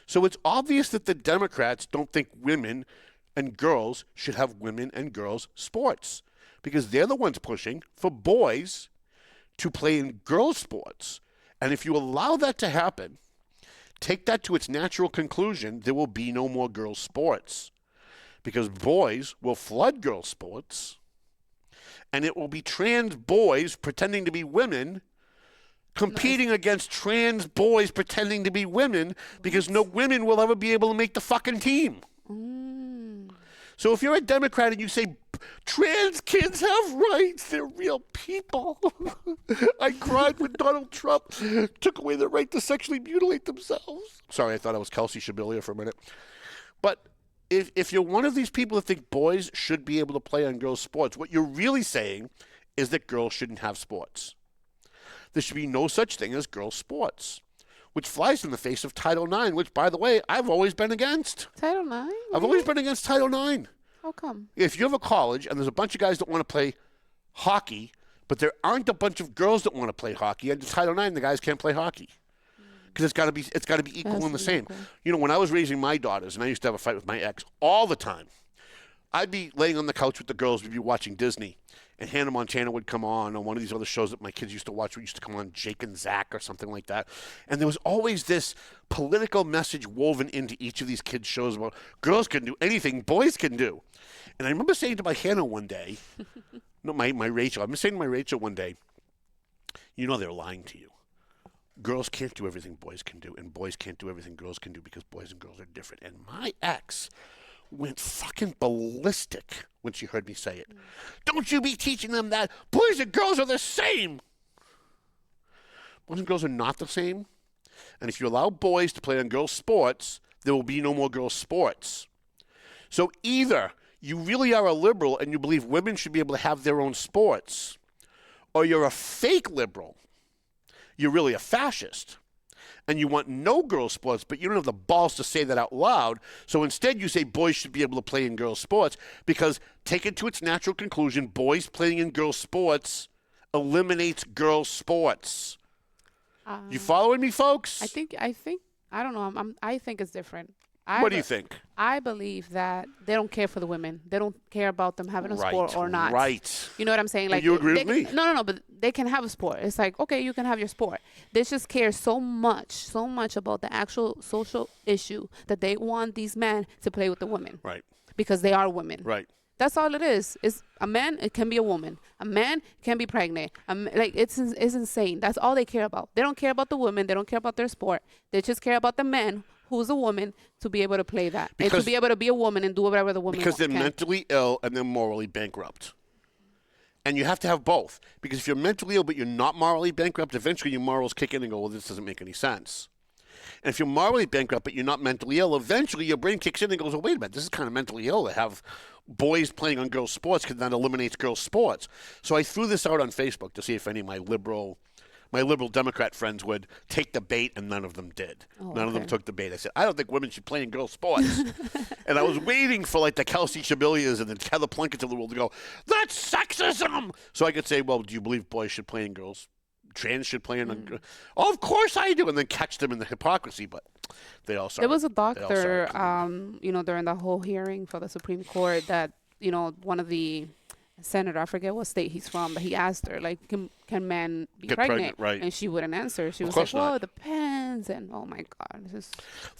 So it's obvious that the Democrats don't think women and girls should have women and girls sports, because they're the ones pushing for boys to play in girls' sports. And if you allow that to happen, take that to its natural conclusion, there will be no more girls' sports, because boys will flood girls' sports, and it will be trans boys pretending to be women competing against trans boys pretending to be women, because no women will ever be able to make the fucking team. So if you're a Democrat and you say, trans kids have rights, they're real people. I cried when Donald Trump took away the right to sexually mutilate themselves. Sorry, I thought I was Kelsey Shabilia for a minute. But if you're one of these people that think boys should be able to play on girls' sports, what you're really saying is that girls shouldn't have sports. There should be no such thing as girls' sports, which flies in the face of Title IX, which, by the way, I've always been against. Title IX? I've always been against Title IX. How come? If you have a college and there's a bunch of guys that want to play hockey, but there aren't a bunch of girls that want to play hockey, under Title IX, the guys can't play hockey. Because it's got to be equal and the same. Equal. You know, when I was raising my daughters, and I used to have a fight with my ex all the time, I'd be laying on the couch with the girls, we'd be watching Disney, and Hannah Montana would come on one of these other shows that my kids used to watch. We used to come on Jake and Zach or something like that. And there was always this political message woven into each of these kids' shows about girls can do anything boys can do. And I remember saying to my Hannah one day, no, my Rachel, I'm saying to my Rachel one day, you know they're lying to you. Girls can't do everything boys can do, and boys can't do everything girls can do, because boys and girls are different. And my ex went fucking ballistic when she heard me say it. Don't you be teaching them that boys and girls are the same. Boys and girls are not the same. And if you allow boys to play on girls' sports, there will be no more girls' sports. So either you really are a liberal and you believe women should be able to have their own sports, or you're a fake liberal. You're really a fascist. And you want no girls' sports, but you don't have the balls to say that out loud. So instead you say boys should be able to play in girls' sports, because take it to its natural conclusion, boys playing in girls' sports eliminates girls' sports. You following me, folks? I think I don't know. I think it's different. What do you think? I believe that they don't care for the women. They don't care about them having a sport or not. Right. You know what I'm saying? Like, you agree with me? No, but they can have a sport. It's like, okay, you can have your sport. They just care so much about the actual social issue that they want these men to play with the women. Right. Because they are women. Right. That's all it is. It's a man, it can be a woman. A man can be pregnant. Like, it's insane. That's all they care about. They don't care about the women. They don't care about their sport. They just care about the man who's a woman to be able to play that. And to be able to be a woman and do whatever the woman Because they're can. mentally ill and they're morally bankrupt. And you have to have both. Because if you're mentally ill but you're not morally bankrupt, eventually your morals kick in and go, well, this doesn't make any sense. And if you're morally bankrupt but you're not mentally ill, eventually your brain kicks in and goes, well, wait a minute, this is kind of mentally ill to have boys playing on girls' sports, because that eliminates girls' sports. So I threw this out on Facebook to see if any of my liberal Democrat friends would take the bait, and none of them did. None of them took the bait. I said, I don't think women should play in girls' sports. And I was waiting for, like, the Kelsey Shabilias and the Heather Plunkett's of the world to go, that's sexism! So I could say, well, do you believe boys should play in girls? Trans should play in oh, of course I do, and then catch them in the hypocrisy, but they all saw There was a doctor, during the whole hearing for the Supreme Court that, one of the senator, I forget what state he's from, but he asked her, like, can men be pregnant? Right. And she wouldn't answer. She was like, well, it depends. And oh my God, this is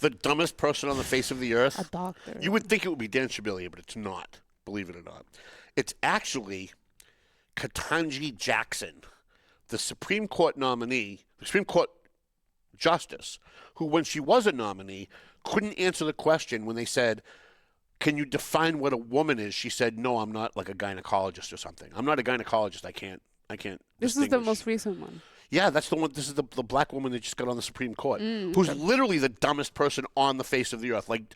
the dumbest person on the face of the earth. A doctor. You would think it would be Dan Shabilia, but it's not, believe it or not. It's actually Ketanji Jackson, the Supreme Court nominee, the Supreme Court justice, who, when she was a nominee, couldn't answer the question when they said, can you define what a woman is? She said, no, I'm not like a gynecologist or something. I'm not a gynecologist. I can't This is the most recent one. Yeah, that's the one. This is the black woman that just got on the Supreme Court, who's literally the dumbest person on the face of the earth. Like,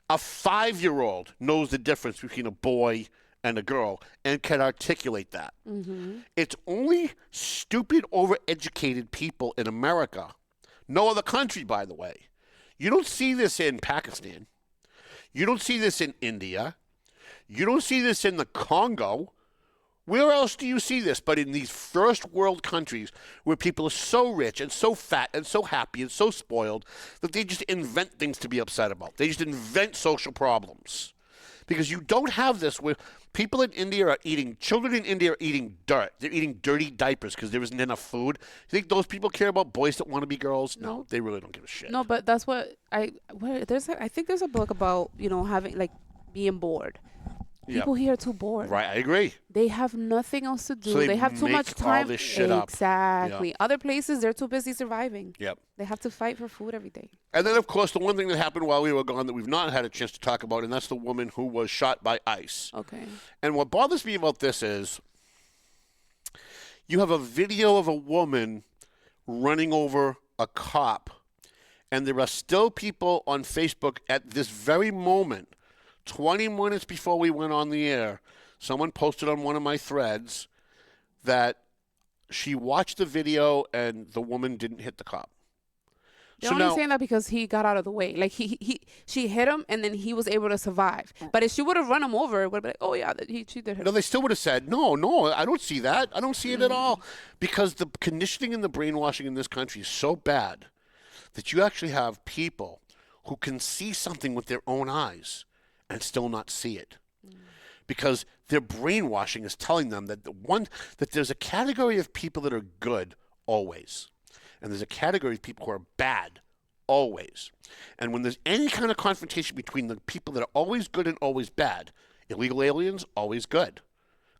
a 5-year-old knows the difference between a boy and a girl and can articulate that. It's only stupid, overeducated people in America, no other country, by the way. You don't see this in Pakistan. You don't see this in India. You don't see this in the Congo. Where else do you see this but in these first world countries where people are so rich and so fat and so happy and so spoiled that they just invent things to be upset about. They just invent social problems. Because you don't have this where people in India are eating, children in India are eating dirt. They're eating dirty diapers because there isn't enough food. You think those people care about boys that want to be girls? No, they really don't give a shit. No, but that's what I think there's a book about, having, like, being bored. People here are too bored. Right, I agree. They have nothing else to do. So they have too much time. All this shit up. Exactly. Yep. Other places, they're too busy surviving. Yep. They have to fight for food every day. And then, of course, the one thing that happened while we were gone that we've not had a chance to talk about, and that's the woman who was shot by ICE. Okay. And what bothers me about this is you have a video of a woman running over a cop, and there are still people on Facebook at this very moment, 20 minutes before we went on the air, someone posted on one of my threads that she watched the video and the woman didn't hit the cop. They're only saying that because he got out of the way. Like, she hit him, and then he was able to survive. But if she would have run him over, it would have been like, oh, yeah, she did hit him. No, they still would have said, no, I don't see that. I don't see it at all. Because the conditioning and the brainwashing in this country is so bad that you actually have people who can see something with their own eyes and still not see it. Because their brainwashing is telling them that that there's a category of people that are good always. And there's a category of people who are bad always. And when there's any kind of confrontation between the people that are always good and always bad, illegal aliens, always good.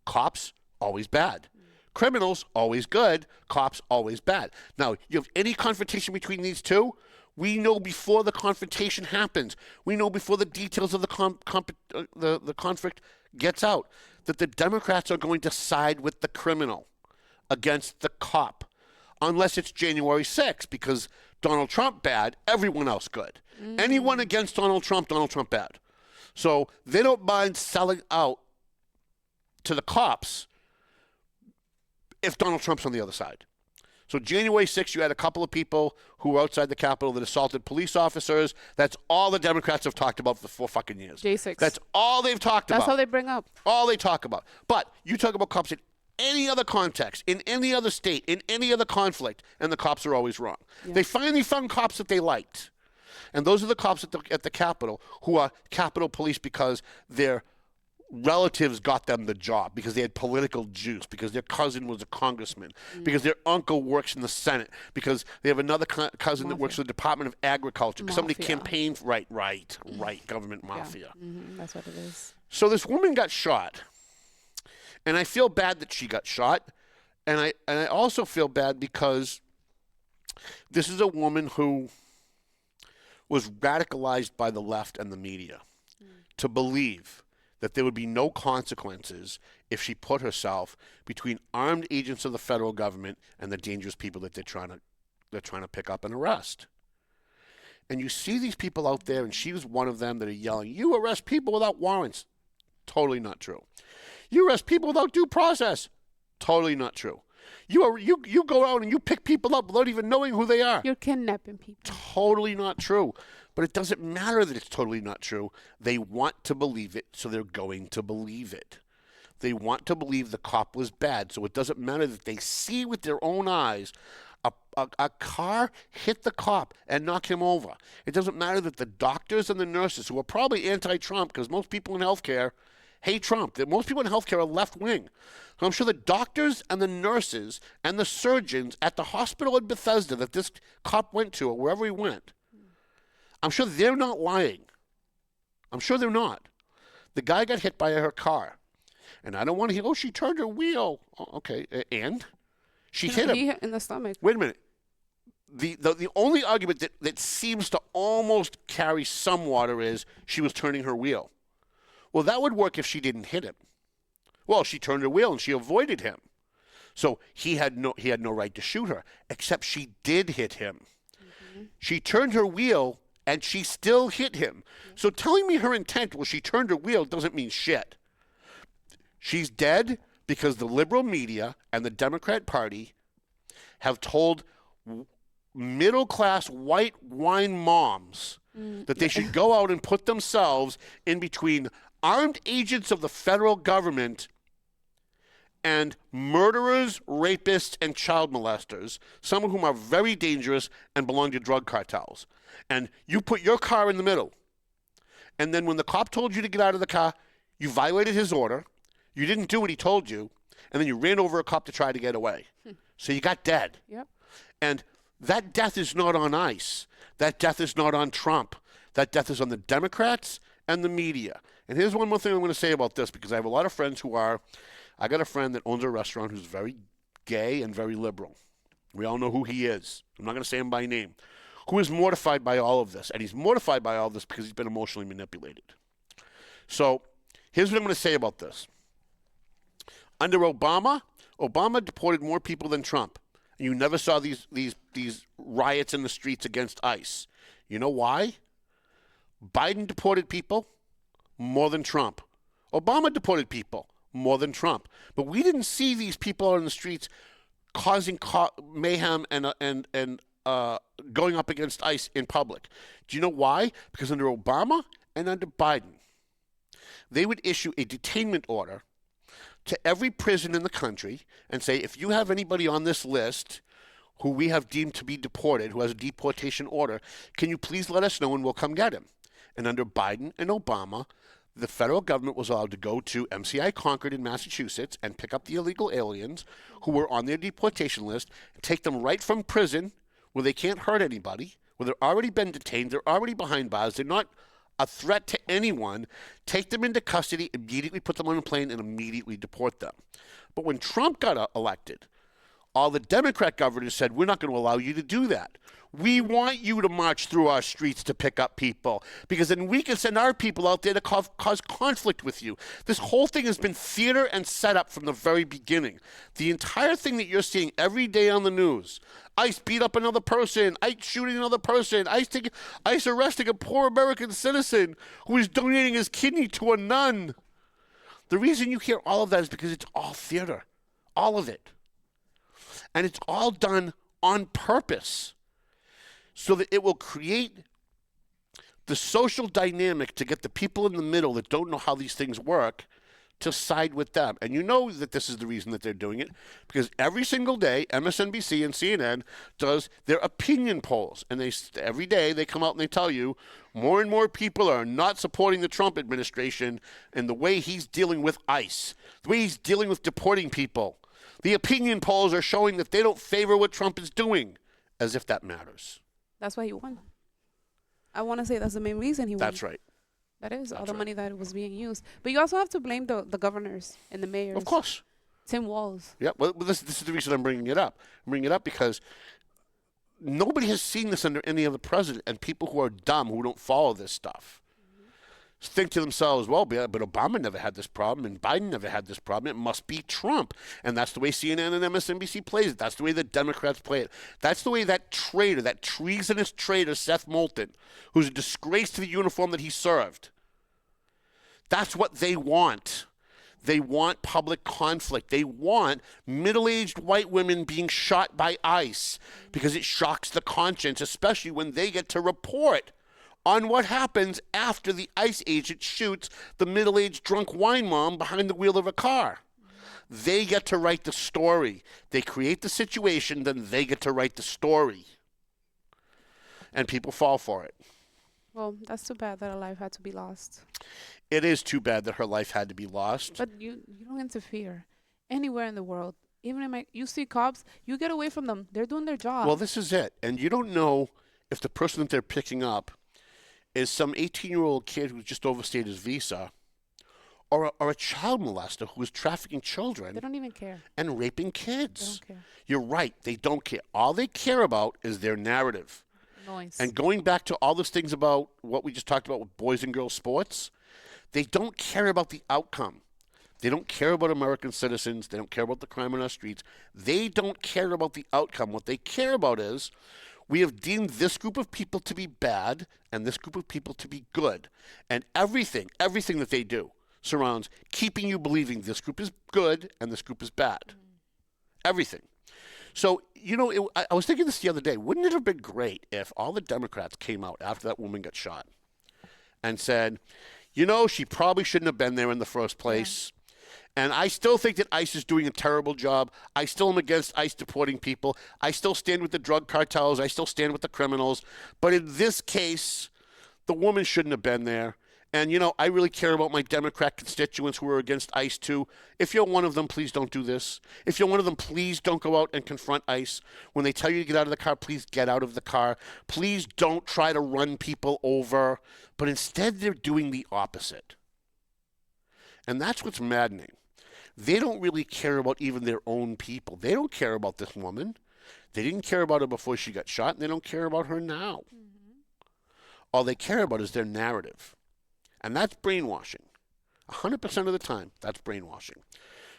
Cops, always bad. Criminals, always good. Cops, always bad. Now, you have any confrontation between these two, we know before the confrontation happens. We know before the details of the conflict gets out that the Democrats are going to side with the criminal against the cop, unless it's January 6th, because Donald Trump bad, everyone else good. Anyone against Donald Trump bad. So they don't mind selling out to the cops if Donald Trump's on the other side. So January 6th, you had a couple of people who were outside the Capitol that assaulted police officers. That's all the Democrats have talked about for 4 fucking years. J6. That's all they've talked about. That's how they bring up. All they talk about. But you talk about cops in any other context, in any other state, in any other conflict, and the cops are always wrong. Yeah. They finally found cops that they liked. And those are the cops at the Capitol who are Capitol Police because their relatives got them the job, because they had political juice, because their cousin was a congressman, because their uncle works in the Senate, because they have another cousin that works for the Department of Agriculture, because somebody campaigned, right, government mafia. Yeah. That's what it is. So this woman got shot, and I feel bad that she got shot, and I also feel bad because this is a woman who was radicalized by the left and the media to believe that there would be no consequences if she put herself between armed agents of the federal government and the dangerous people that they're trying to pick up and arrest. And you see these people out there, and she was one of them, that are yelling, "You arrest people without warrants." Totally not true. You arrest people without due process. Totally not true. You go out and you pick people up without even knowing who they are. You're kidnapping people. Totally not true. But it doesn't matter that it's totally not true. They want to believe it, so they're going to believe it. They want to believe the cop was bad, so it doesn't matter that they see with their own eyes a car hit the cop and knock him over. It doesn't matter that the doctors and the nurses, who are probably anti-Trump, because most people in healthcare hate Trump. Most people in healthcare are left-wing. So I'm sure the doctors and the nurses and the surgeons at the hospital in Bethesda that this cop went to, or wherever he went, I'm sure they're not lying. I'm sure they're not. The guy got hit by her car. And I don't want to hear, she turned her wheel. Oh, okay, and? She hit him. He hit in the stomach. Wait a minute. The only argument that seems to almost carry some water is she was turning her wheel. Well, that would work if she didn't hit him. Well, she turned her wheel and she avoided him. So he had no right to shoot her, except she did hit him. Mm-hmm. She turned her wheel and she still hit him. Yeah. So telling me her intent was she turned her wheel doesn't mean shit. She's dead because the liberal media and the Democrat Party have told middle-class white wine moms that they should go out and put themselves in between armed agents of the federal government and murderers, rapists, and child molesters, some of whom are very dangerous and belong to drug cartels. And you put your car in the middle. And then when the cop told you to get out of the car, you violated his order, you didn't do what he told you, and then you ran over a cop to try to get away. So you got dead. Yep. And that death is not on ICE. That death is not on Trump. That death is on the Democrats and the media. And here's one more thing I'm going to say about this, because I have a lot of friends who are, I got a friend that owns a restaurant who's very gay and very liberal. We all know who he is. I'm not going to say him by name. Who is mortified by all of this. And he's mortified by all of this because he's been emotionally manipulated. So here's what I'm going to say about this. Under Obama deported more people than Trump. And you never saw these riots in the streets against ICE. You know why? Biden deported people more than Trump. Obama deported people more than Trump. But we didn't see these people out in the streets causing mayhem and going up against ICE in public. Do you know why? Because under Obama and under Biden, they would issue a detainment order to every prison in the country and say, if you have anybody on this list who we have deemed to be deported, who has a deportation order, can you please let us know and we'll come get him? And under Biden and Obama, the federal government was allowed to go to MCI Concord in Massachusetts and pick up the illegal aliens who were on their deportation list, and take them right from prison where they can't hurt anybody, where they've already been detained, they're already behind bars, they're not a threat to anyone, take them into custody, immediately put them on a plane, and immediately deport them. But when Trump got elected, all the Democrat governors said, we're not going to allow you to do that. We want you to march through our streets to pick up people, because then we can send our people out there to cause conflict with you. This whole thing has been theater and set up from the very beginning. The entire thing that you're seeing every day on the news, ICE beat up another person, ICE shooting another person, ICE arresting a poor American citizen who is donating his kidney to a nun. The reason you hear all of that is because it's all theater, all of it. And it's all done on purpose, so that it will create the social dynamic to get the people in the middle that don't know how these things work to side with them. And you know that this is the reason that they're doing it, because every single day, MSNBC and CNN does their opinion polls. And every day they come out and they tell you more and more people are not supporting the Trump administration and the way he's dealing with ICE, the way he's dealing with deporting people. The opinion polls are showing that they don't favor what Trump is doing, as if that matters. That's why he won. I want to say that's the main reason he won. That's right. That is all the money that was being used. But you also have to blame the governors and the mayors. Of course. Tim Walz. Yeah, well, this is the reason I'm bringing it up. I'm bringing it up because nobody has seen this under any other president, and people who are dumb, who don't follow this stuff, think to themselves, well, but Obama never had this problem and Biden never had this problem. It must be Trump. And that's the way CNN and MSNBC plays it. That's the way the Democrats play it. That's the way that traitor, that treasonous traitor, Seth Moulton, who's a disgrace to the uniform that he served, that's what they want. They want public conflict. They want middle-aged white women being shot by ICE because it shocks the conscience, especially when they get to report on what happens after the ICE agent shoots the middle-aged drunk wine mom behind the wheel of a car. They get to write the story. They create the situation, then they get to write the story. And people fall for it. Well, that's too bad that her life had to be lost. It is too bad that her life had to be lost. But you don't interfere anywhere in the world. Even in you see cops, you get away from them. They're doing their job. Well, this is it. And you don't know if the person that they're picking up is some 18-year-old kid who's just overstayed his visa, or a child molester who is trafficking children. They don't even care. And raping kids. They don't care. You're right. They don't care. All they care about is their narrative. Noise. And going back to all those things about what we just talked about with boys and girls sports, they don't care about the outcome. They don't care about American citizens. They don't care about the crime on our streets. They don't care about the outcome. What they care about is we have deemed this group of people to be bad and this group of people to be good. And everything that they do surrounds keeping you believing this group is good and this group is bad. Everything. So, I was thinking this the other day. Wouldn't it have been great if all the Democrats came out after that woman got shot and said, she probably shouldn't have been there in the first place. Yeah. And I still think that ICE is doing a terrible job. I still am against ICE deporting people. I still stand with the drug cartels. I still stand with the criminals. But in this case, the woman shouldn't have been there. And, I really care about my Democrat constituents who are against ICE, too. If you're one of them, please don't do this. If you're one of them, please don't go out and confront ICE. When they tell you to get out of the car, please get out of the car. Please don't try to run people over. But instead, they're doing the opposite. And that's what's maddening. They don't really care about even their own people. They don't care about this woman. They didn't care about her before she got shot, and they don't care about her now. Mm-hmm. All they care about is their narrative. And that's brainwashing. 100% of the time, that's brainwashing.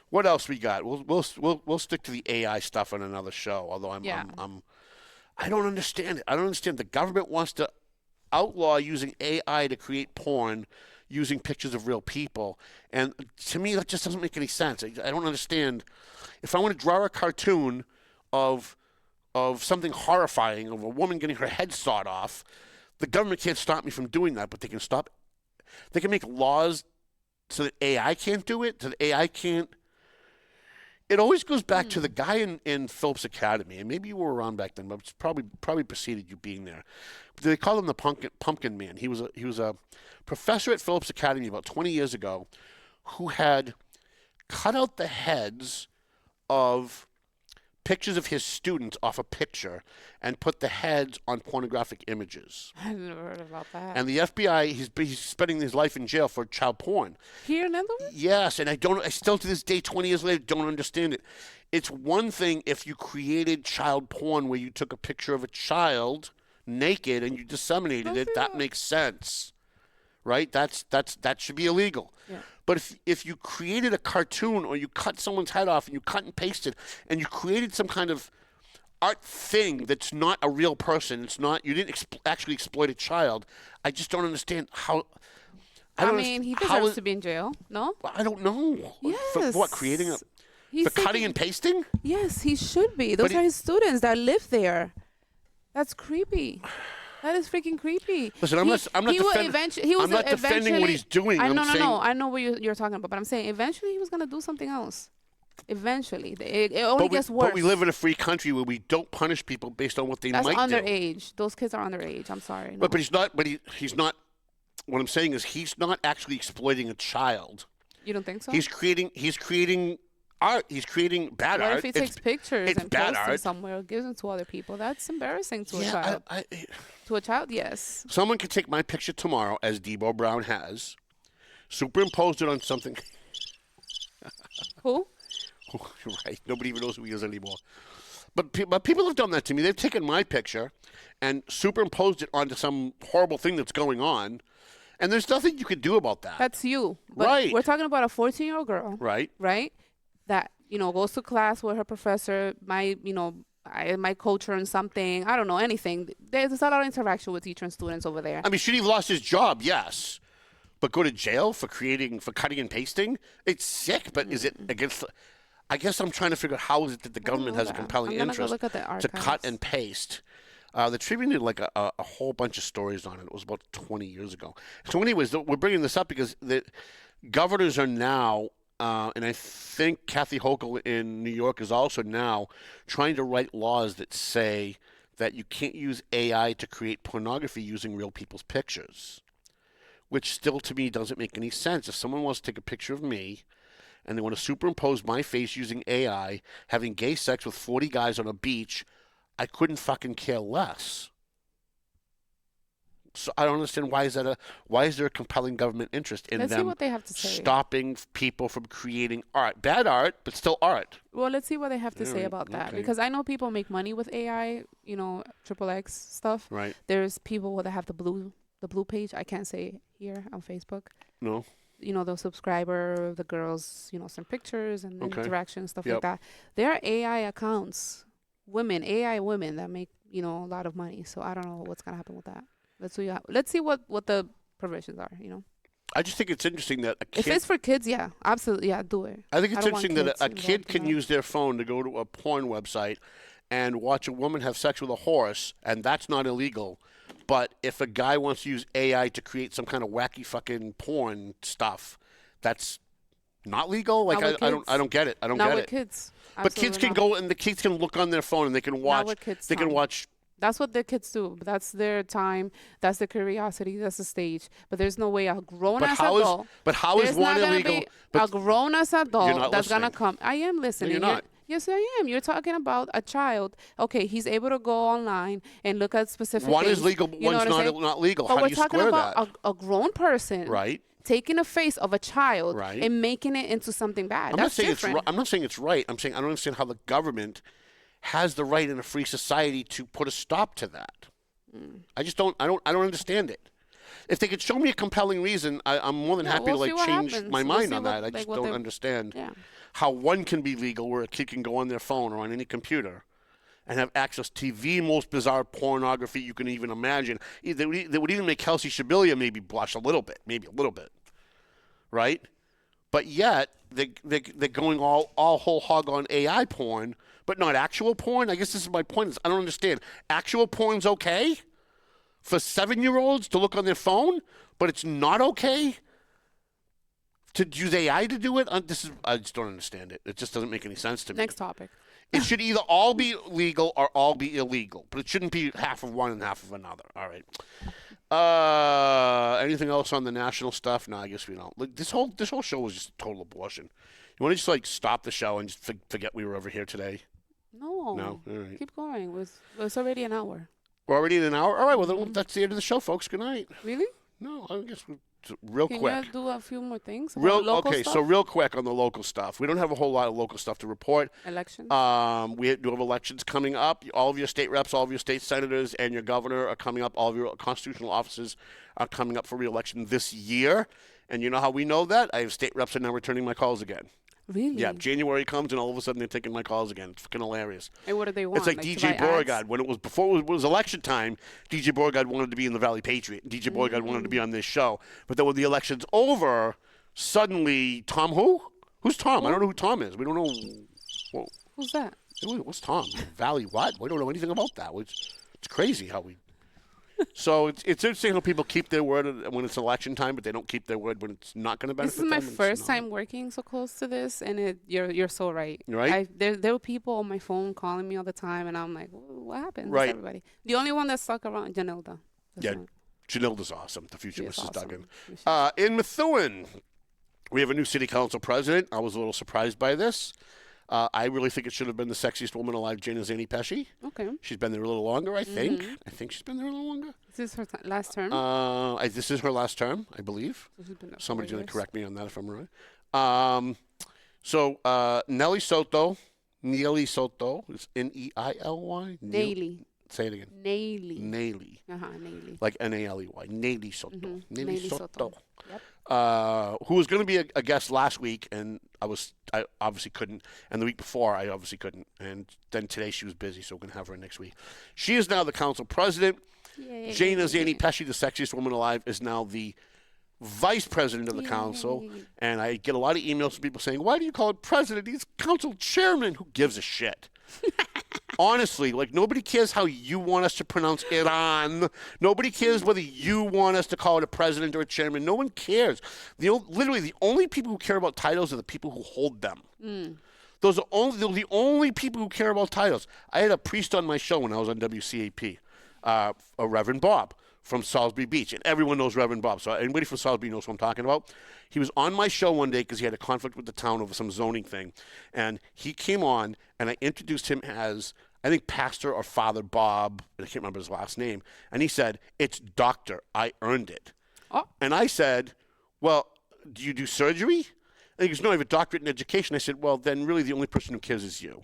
What else we got? We'll stick to the AI stuff on another show. Although I don't understand it. I don't understand. The government wants to outlaw using AI to create porn using pictures of real people, and to me that just doesn't make any sense. I don't understand. If I want to draw a cartoon of something horrifying, of a woman getting her head sawed off, the government can't stop me from doing that, but they can stop. They can make laws so that AI can't do it, so that AI can't. It always goes back to the guy in Phillips Academy, and maybe you were around back then, but it's probably preceded you being there. They call him the Pumpkin Man. He was a professor at Phillips Academy about 20 years ago who had cut out the heads of pictures of his students off a picture and put the heads on pornographic images. I've never heard about that. And the FBI, he's spending his life in jail for child porn. Here in Netherlands? Yes, and I still to this day, 20 years later, don't understand it. It's one thing if you created child porn where you took a picture of a child naked and you disseminated it, that makes sense. Right? That should be illegal. Yeah. But if you created a cartoon or you cut someone's head off and you cut and pasted and you created some kind of art thing that's not a real person, it's not, you didn't actually exploit a child, I just don't understand how. I mean, he deserves to be in jail, no? I don't know. Yes. For what, creating a, for cutting and pasting? Yes, he should be. Those are his students that live there. That's creepy. That is freaking creepy. Listen, I'm not defending what he's doing. I know what you're talking about, but I'm saying eventually he was going to do something else. Eventually. It only gets worse. But we live in a free country where we don't punish people based on what they might do. That's underage. Those kids are underage. I'm sorry. No. But he's not. But he's not. What I'm saying is he's not actually exploiting a child. You don't think so? He's creating art. He's creating bad art. What if he takes pictures and posts them somewhere or gives them to other people? That's embarrassing to a child. To a child, yes. Someone could take my picture tomorrow, as Debo Brown has, superimpose it on something. Who? Right. Nobody even knows who he is anymore. But people have done that to me. They've taken my picture and superimposed it onto some horrible thing that's going on, and there's nothing you can do about that. That's you. But right. We're talking about a 14-year-old girl. Right. Right? That, goes to class with her professor, might coach her in something. I don't know, anything. There's a lot of interaction with teacher and students over there. I mean, should he have lost his job? Yes. But go to jail for cutting and pasting? It's sick, but is it against... I guess I'm trying to figure out how is it that the government has a compelling interest to cut and paste. The Tribune did like a whole bunch of stories on it. It was about 20 years ago. So anyways, we're bringing this up because the governors are now, and I think Kathy Hochul in New York is also now trying to write laws that say that you can't use AI to create pornography using real people's pictures, which still to me doesn't make any sense. If someone wants to take a picture of me and they want to superimpose my face using AI, having gay sex with 40 guys on a beach, I couldn't fucking care less. So I don't understand why is there a compelling government interest in Let's see them what they have to say. stopping people from creating art, bad art, but still art. Well, let's see what they have to say about that, because I know people make money with AI, XXX stuff. Right. There's people that have the blue page. I can't say here on Facebook. No. The subscriber, the girls, send pictures and interaction, stuff like that. There are AI accounts, AI women that make, a lot of money. So I don't know what's going to happen with that. Let's see what the provisions are, I just think it's interesting that a kid... If it's for kids, yeah, absolutely, yeah, do it. I think it's interesting that a kid can use their phone to go to a porn website and watch a woman have sex with a horse, and that's not illegal. But if a guy wants to use AI to create some kind of wacky fucking porn stuff, that's not legal. Like I don't get it. I don't not get with it. Kids. But kids can go and the kids can look on their phone and they can watch. Not with kids, they can watch. That's what the kids do. That's their time. That's their curiosity. That's the stage. But there's no way a grown-ass adult. But how is one illegal? A grown-ass adult that's listening. gonna come. I am listening. No, you're not. Yes, I am. You're talking about a child. Okay, he's able to go online and look at specific One things. is legal, but one's not legal. But how do you square that? we're talking about a grown person. Right. Taking a face of a child right. and making it into something bad. I'm That's different. I'm not saying it's right. I'm saying I don't understand how the government has the right in a free society to put a stop to that. I just don't. I don't understand it. If they could show me a compelling reason, I'm more than happy to change my mind on that. I just don't understand how one can be legal where a kid can go on their phone or on any computer and have access to the most bizarre pornography you can even imagine. They would even make Kelsey Shabilia maybe blush a little bit, right? But yet they're going all whole hog on AI porn, but not actual porn. I guess this is my point. I don't understand. Actual porn's okay for 7-year-olds to look on their phone, but it's not okay to use AI to do it. I just don't understand it. It just doesn't make any sense to me. Next topic. It should either all be legal or all be illegal, but it shouldn't be half of one and half of another. All right. Anything else on the national stuff? No, I guess we don't. Look, this whole show was just a total abortion. You want to just stop the show and just forget we were over here today? No. No. All right. Keep going. It's already an hour. We're already in an hour. All right. Well, then that's the end of the show, folks. Good night. Really? No, I guess real quick. Can you do a few more things? So real quick on the local stuff. We don't have a whole lot of local stuff to report. Elections? We do have elections coming up. All of your state reps, all of your state senators, and your governor are coming up. All of your constitutional offices are coming up for re-election this year. And you know how we know that? I have state reps are now returning my calls again. Really? Yeah, January comes and all of a sudden they're taking my calls again. It's fucking hilarious. And what do they want? It's like DJ Beauregard. When before it was election time, DJ Beauregard wanted to be in the Valley Patriot. DJ Beauregard wanted to be on this show. But then when the election's over, suddenly Tom who? Who's Tom? I don't know who Tom is. We don't know. Whoa. Who's that? What's Tom? Valley what? We don't know anything about that. It's crazy how we... So it's interesting how people keep their word when it's election time, but they don't keep their word when it's not going to benefit them. This is my first time working so close to this, and you're so right. Right? There were people on my phone calling me all the time, and I'm like, what happened? Right. Everybody. The only one that stuck around, Janilda. Janilda's awesome, the future Mrs. Awesome. Duggan. In Methuen, we have a new city council president. I was a little surprised by this. I really think it should have been the sexiest woman alive, Jana Zani Pesci. Okay. She's been there a little longer, I think. I think she's been there a little longer. Is this her last term? This is her last term, I believe. Somebody's going to correct me on that if I'm wrong. Nelly Soto is N-E-I-L-Y. Naily. Say it again. Naily. Naily. Naily. Like N-A-L-E-Y. Naily Soto. Naily Soto. Yep. Who was going to be a guest last week, and I obviously couldn't. And the week before, I obviously couldn't. And then today she was busy, so we're going to have her next week. She is now the council president. Yay. Jana Zani Pesci, the sexiest woman alive, is now the vice president of the council. And I get a lot of emails from people saying, why do you call it president? He's council chairman. Who gives a shit? Honestly, nobody cares how you want us to pronounce Iran. Nobody cares whether you want us to call it a president or a chairman. No one cares. Literally, the only people who care about titles are the people who hold them. Those are the only people who care about titles. I had a priest on my show when I was on WCAP, a Reverend Bob from Salisbury Beach, and everyone knows Reverend Bob. So anybody from Salisbury knows what I'm talking about. He was on my show one day because he had a conflict with the town over some zoning thing, and he came on, and I introduced him as I think Pastor or Father Bob, I can't remember his last name, and he said, "It's doctor. I earned it." Oh. And I said, "Well, do you do surgery?" And he goes, "No, I have a doctorate in education." I said, "Well, then really the only person who cares is you."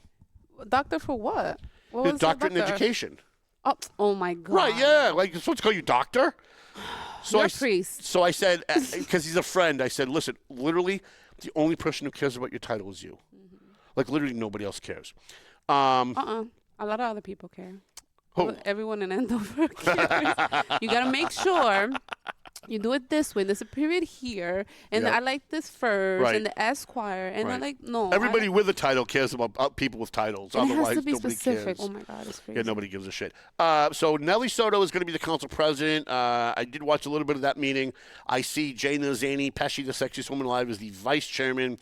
Doctor for what? What A was doctorate in doctor? education. Oh my God. Right, yeah. Like, you're supposed to call you doctor? So You're a priest. So I said, because he's a friend, I said, "Listen, literally the only person who cares about your title is you. Like, literally nobody else cares." A lot of other people care. Who? Everyone in Andover cares. You got to make sure you do it this way. There's a period here, and Yep. I like this first, Right. and the Esquire, and I Right. like, no. Everybody with a title cares about people with titles. And it Otherwise, has to be nobody specific. cares. Oh, my God, it's crazy. Yeah, nobody gives a shit. So Nelly Soto is going to be the council president. I did watch a little bit of that meeting. I see Jana Zany, Pesci, the sexiest woman alive, as the vice chairman.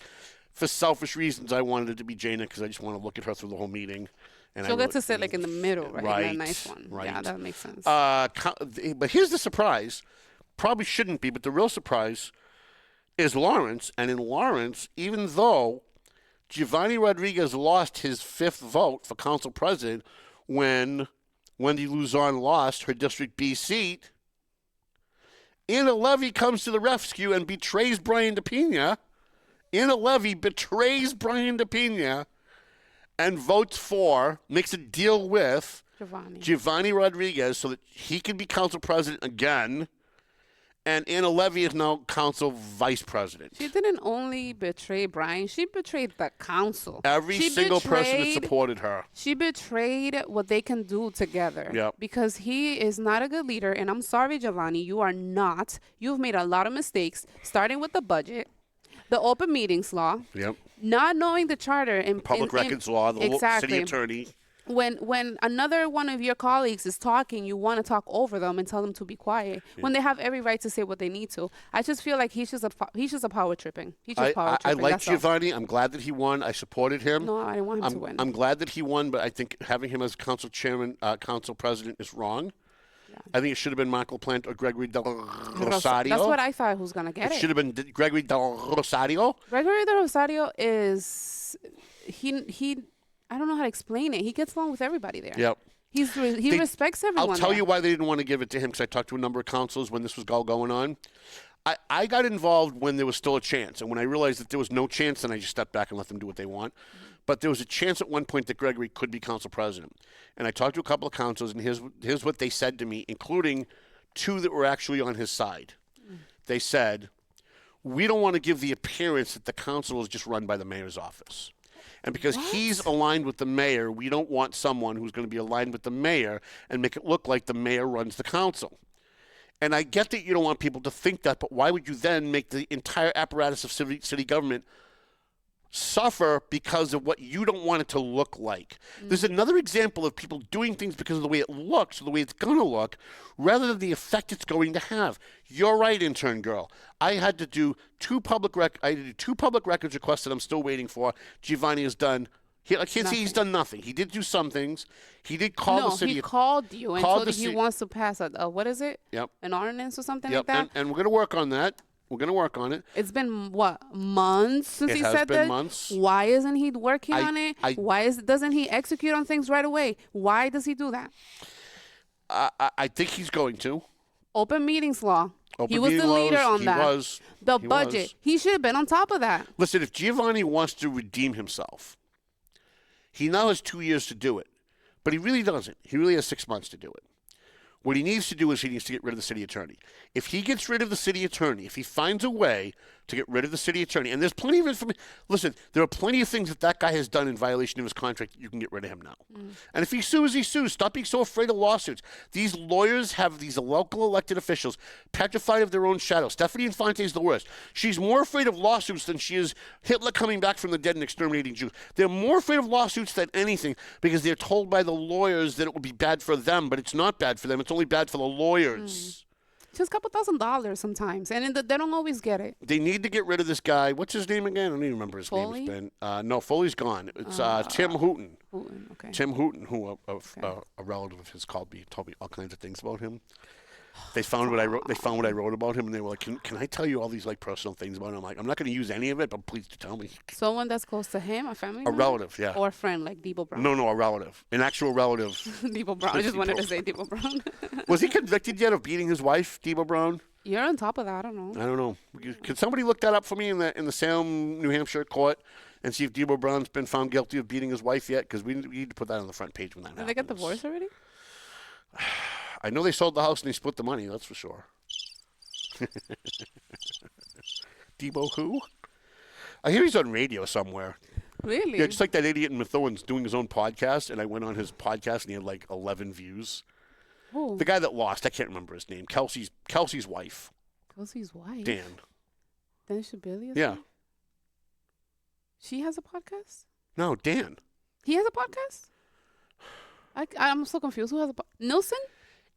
For selfish reasons, I wanted it to be Jana because I just want to look at her through the whole meeting. And She'll get to sit like in the middle, right? Right, In a nice one. right. Yeah, that makes sense. But here's the surprise. Probably shouldn't be, but the real surprise is Lawrence. And in Lawrence, even though Giovanni Rodriguez lost his 5th vote for council president when Wendy Luzon lost her District B seat, Anna Levy comes to the rescue and betrays Brian DePina. Anna Levy betrays Brian DePina and makes a deal with Giovanni Rodriguez so that he can be council president again. And Anna Levy is now council vice president. She didn't only betray Brian, she betrayed the council. Every single person that supported her. She betrayed what they can do together. Yep. Because he is not a good leader. And I'm sorry, Giovanni, you are not. You've made a lot of mistakes, starting with the budget, the open meetings law, Yep. not knowing the charter. And Public records law, the city attorney. When another one of your colleagues is talking, you want to talk over them and tell them to be quiet when they have every right to say what they need to. I just feel like he's just a power tripping. He's just power I tripping. like that's all. Giovanni. I'm glad that he won. I supported him. No, I didn't want him to win. I'm glad that he won, but I think having him as council chairman, council president is wrong. Yeah. I think it should have been Michael Plant or Gregory Del Rosario. That's what I thought who's going to get it. It should have been Gregory Del Rosario. Gregory Del Rosario is he I don't know how to explain it. He gets along with everybody there. Yep. He respects everyone. I'll tell there. you why they didn't want to give it to him, because I talked to a number of councilors when this was all going on. I got involved when there was still a chance, and when I realized that there was no chance, then I just stepped back and let them do what they want. But there was a chance at one point that Gregory could be council president. And I talked to a couple of councilors, and here's what they said to me, including 2 that were actually on his side. They said, "We don't want to give the appearance that the council is just run by the mayor's office. And because he's aligned with the mayor, we don't want someone who's going to be aligned with the mayor and make it look like the mayor runs the council." And I get that you don't want people to think that, but why would you then make the entire apparatus of city government suffer because of what you don't want it to look like? There's another example of people doing things because of the way it looks or the way it's going to look rather than the effect it's going to have. You're right, intern girl. I had to do 2 public records requests that I'm still waiting for. Giovanni has done. I can't say he's done nothing. He did do some things. He did call the city. He called you and told you he wants to pass what is it? Yep. An ordinance or something like that? And we're going to work on that. We're going to work on it. It's been, months since he said that? It has been months. Why isn't he working on it? Doesn't he execute on things right away? Why does he do that? I think he's going to. Open meetings law. He was the leader on that. The budget. He should have been on top of that. Listen, if Giovanni wants to redeem himself, he now has 2 years to do it. But he really doesn't. He really has 6 months to do it. What he needs to do is he needs to get rid of the city attorney. If he gets rid of the city attorney, if he finds a way to get rid of the city attorney, and there's plenty of information. Listen, there are plenty of things that guy has done in violation of his contract that you can get rid of him now. And if he sues, he sues. Stop being so afraid of lawsuits. These lawyers have these local elected officials petrified of their own shadow. Stephanie Infante is the worst. She's more afraid of lawsuits than she is Hitler coming back from the dead and exterminating Jews. They're more afraid of lawsuits than anything because they're told by the lawyers that it will be bad for them, but it's not bad for them. It's only bad for the lawyers. Just a couple $1,000 sometimes, and they don't always get it. They need to get rid of this guy. What's his name again? I don't even remember his Foley? name. It's been no, Foley's gone. It's Tim Hooten. Okay. Tim Hooten, who a relative of his told me all kinds of things about him. They found what I wrote. They found what I wrote about him, and they were like, "Can I tell you all these like personal things about him?" I'm like, "I'm not going to use any of it, but please do tell me." Someone that's close to him, a family member? relative, yeah. Or a friend like Debo Brown. No, a relative, an actual relative. Debo Brown. I just wanted to say Debo Brown. Was he convicted yet of beating his wife, Debo Brown? You're on top of that. I don't know. I don't know. Could somebody look that up for me in the Salem, New Hampshire court and see if Debo Brown's been found guilty of beating his wife yet? Because we need to put that on the front page when that happens. Did they get divorced already? I know they sold the house and they split the money. That's for sure. Debo who? I hear he's on radio somewhere. Really? Yeah, just like that idiot in Methuen's doing his own podcast, and I went on his podcast and he had like 11 views. Who? The guy that lost, I can't remember his name. Kelsey's wife. Kelsey's wife? Dan. Dan Shabili? Yeah. She has a podcast? No, Dan. He has a podcast? I'm so confused. Who has a podcast? Nilsson?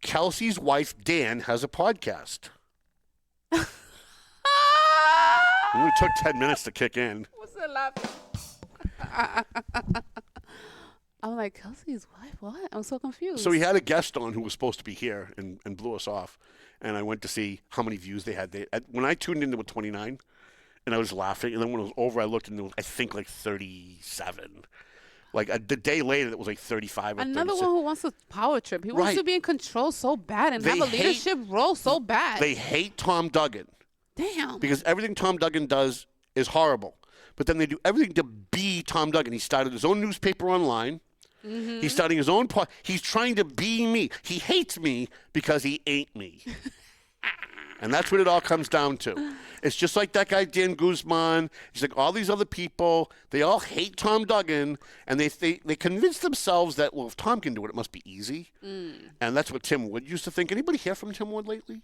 Kelsey's wife, Dan, has a podcast. It only took 10 minutes to kick in. What's that laughing? I'm like, Kelsey's wife? What? I'm so confused. So he had a guest on who was supposed to be here and blew us off. And I went to see how many views they had. When I tuned in, there were 29. And I was laughing. And then when it was over, I looked and there was, I think, like 37. Like the day later, it was like 35 or Another 36. one who wants a power trip. He wants to be in control so bad and have a leadership role so bad. They hate Tom Duggan. Damn. Because everything Tom Duggan does is horrible. But then they do everything to be Tom Duggan. He started his own newspaper online. Mm-hmm. He's starting his own he's trying to be me. He hates me because he ain't me. And that's what it all comes down to. It's just like that guy, Dan Guzman. He's like all these other people. They all hate Tom Duggan. And they convince themselves that, well, if Tom can do it, it must be easy. And that's what Tim Wood used to think. Anybody hear from Tim Wood lately?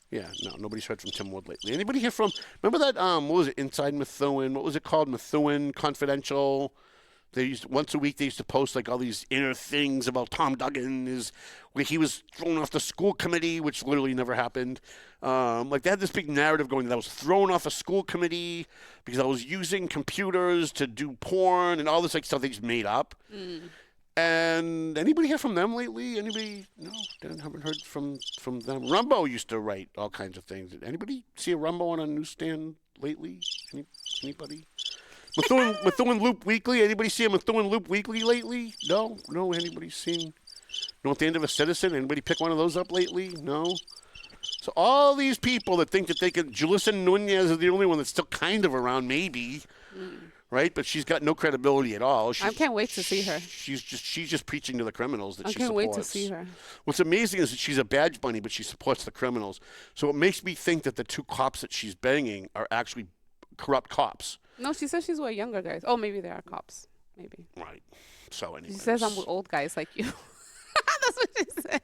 Yeah, no, nobody's heard from Tim Wood lately. Anybody hear from, remember that, what was it, Inside Methuen? What was it called? Methuen Confidential. They used once a week. They used to post like all these inner things about Tom Duggan, where he was thrown off the school committee, which literally never happened. Like they had this big narrative going that I was thrown off a school committee because I was using computers to do porn and all this like stuff they just made up. And anybody hear from them lately? Anybody? No, haven't heard from them. Rumbo used to write all kinds of things. Did anybody see a Rumbo on a newsstand lately? Anybody? Methuen Loop Weekly. Anybody see a Methuen Loop Weekly lately? No. Anybody seen? No, at the end of a Citizen. Anybody pick one of those up lately? No. So all these people that think that they can. Julissa Nunez is the only one that's still kind of around, maybe. Right, but she's got no credibility at all. I can't wait to see her. She's just preaching to the criminals that she supports. I can't wait to see her. What's amazing is that she's a badge bunny, but she supports the criminals. So it makes me think that the two cops that she's banging are actually corrupt cops. No, she says she's with younger guys. Oh, maybe they are cops. Maybe. Right. So anyway. She says I'm with old guys like you. That's what she said.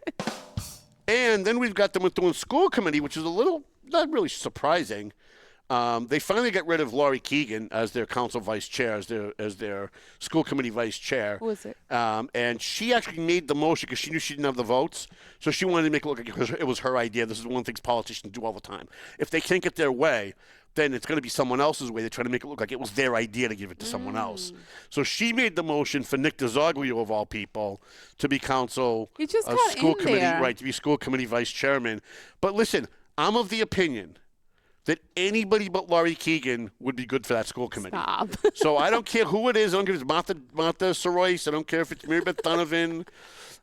And then we've got the Methuen School Committee, which is a little not really surprising. They finally got rid of Laurie Keegan as their council vice chair, as their school committee vice chair. Who is it? And she actually made the motion because she knew she didn't have the votes. So she wanted to make it look like it was her idea. This is one of the things politicians do all the time. If they can't get their way, then it's going to be someone else's way. They try to make it look like it was their idea to give it to someone else. So she made the motion for Nick DiZoglio, of all people, to be school committee, right, to be school committee vice chairman. But listen, I'm of the opinion that anybody but Laurie Keegan would be good for that school committee. Stop. So I don't care who it is. I don't care if it's Martha Sorois. I don't care if it's Mary Beth Donovan.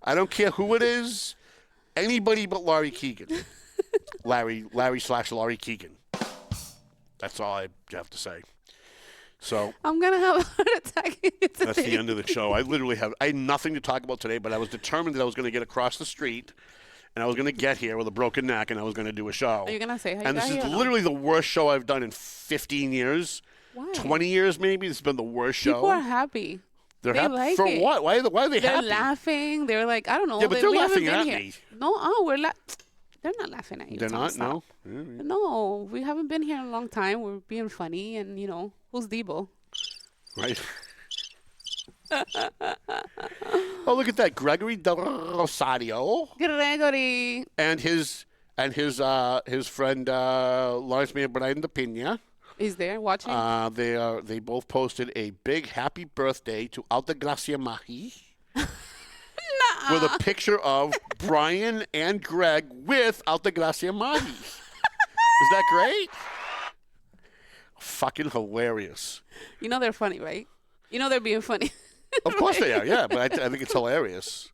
I don't care who it is. Anybody but Laurie Keegan. Larry/Laurie Keegan. That's all I have to say. So I'm going to have a heart attack today. That's the end of the show. I had nothing to talk about today, but I was determined that I was going to get across the street and I was going to get here with a broken neck and I was going to do a show. Are you going to say how you And got this here is or no? literally the worst show I've done in 15 years. Why? 20 years maybe. This has been the worst show. People are happy. They're they happy like for it. what? Why are they They're happy? laughing. They're like, I don't know. Yeah, but they're we haven't laughing been at here. me. No, they're not laughing at you. They're Tom, not? stop. No? No, we haven't been here in a long time. We're being funny and, who's Debo? Right. Oh, look at that. Gregory Del Rosario. Gregory. And his friend Lawrence Brian de Pina. He's there watching. They both posted a big happy birthday to Altagracia Mahi with a picture of Brian and Greg with Altagracia Mahi. Is that great? Fucking hilarious. You know they're funny, right? You know they're being funny. Of course they are, yeah. But I think it's hilarious.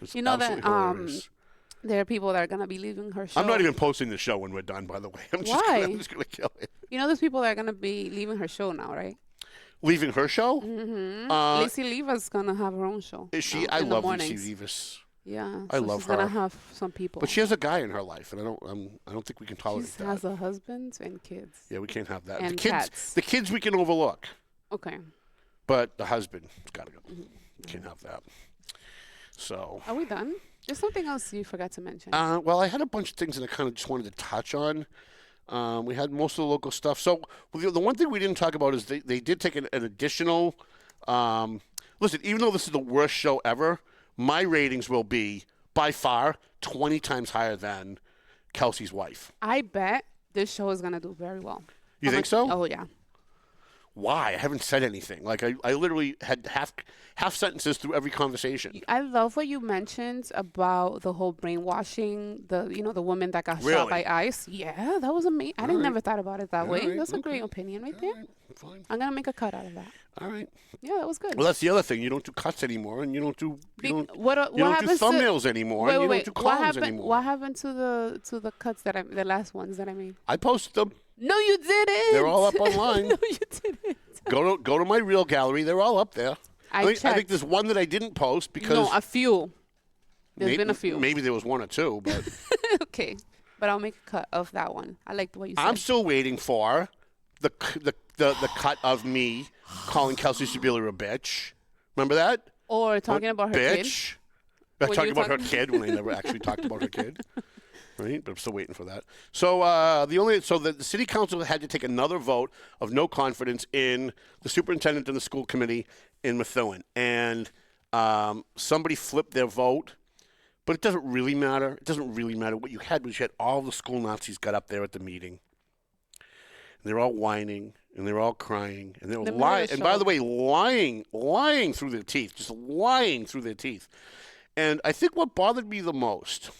It's you know that hilarious. there are people that are going to be leaving her show. I'm not even posting the show when we're done, by the way. I'm Why? just going to kill it. You know there's people that are going to be leaving her show now, right? Leaving her show? Mm-hmm. Lacey Leva's going to have her own show. Is she? I love Lacey Levis. Yeah, I love she's her. Gonna have some people, but she has a guy in her life, and I don't think we can tolerate she that. has a husband and kids. Yeah, we can't have that. And the kids we can overlook. Okay. But the husband's got to go. We can't have that. So. Are we done? There's something else you forgot to mention. Well, I had a bunch of things that I kind of just wanted to touch on. We had most of the local stuff. So the one thing we didn't talk about is they did take an additional. Listen, even though this is the worst show ever, my ratings will be, by far, 20 times higher than Kelsey's wife. I bet this show is going to do very well. You think so? Oh, yeah. Why? I haven't said anything. Like, I literally had half sentences through every conversation. I love what you mentioned about the whole brainwashing, the woman that got shot by ICE. Yeah, that was amazing. I never thought about it that way. That's a great opinion right there. Fine. I'm going to make a cut out of that. All right. Yeah, that was good. Well, that's the other thing. You don't do cuts anymore, and you don't do what do thumbnails anymore, and you don't do columns anymore. What happened to the cuts the last ones that I made? I posted them. No, you didn't. They're all up online. No, you didn't. Go to my reel gallery. They're all up there. I think there's one that I didn't post because no, a few. There's been a few. Maybe there was one or two, but okay. But I'll make a cut of that one. I liked what you said. I'm still waiting for the cut of me calling Kelsey Sibilia a bitch. Remember that? Or talking about her bitch. kid. Talking about her kid when I never actually talked about her kid. Right, but I'm still waiting for that. So the city council had to take another vote of no confidence in the superintendent and the school committee in Methuen, and somebody flipped their vote. But it doesn't really matter. It doesn't really matter. What you had was all the school Nazis got up there at the meeting, and they're all whining and they're all crying and they're lying. And by the way, lying through their teeth, just lying through their teeth. And I think what bothered me the most.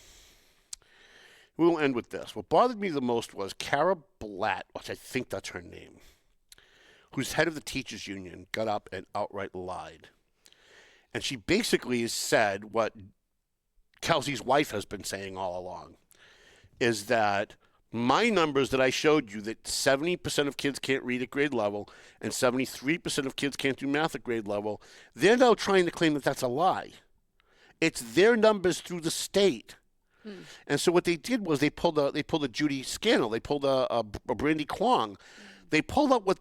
We'll end with this. What bothered me the most was Cara Blatt, which I think that's her name, who's head of the teachers union, got up and outright lied. And she basically said what Kelsey's wife has been saying all along, is that my numbers that I showed you, that 70% of kids can't read at grade level and 73% of kids can't do math at grade level, they're now trying to claim that that's a lie. It's their numbers through the state. And so what they did was they pulled a Judy Scannell, they pulled a Brandy Kwong, they pulled out what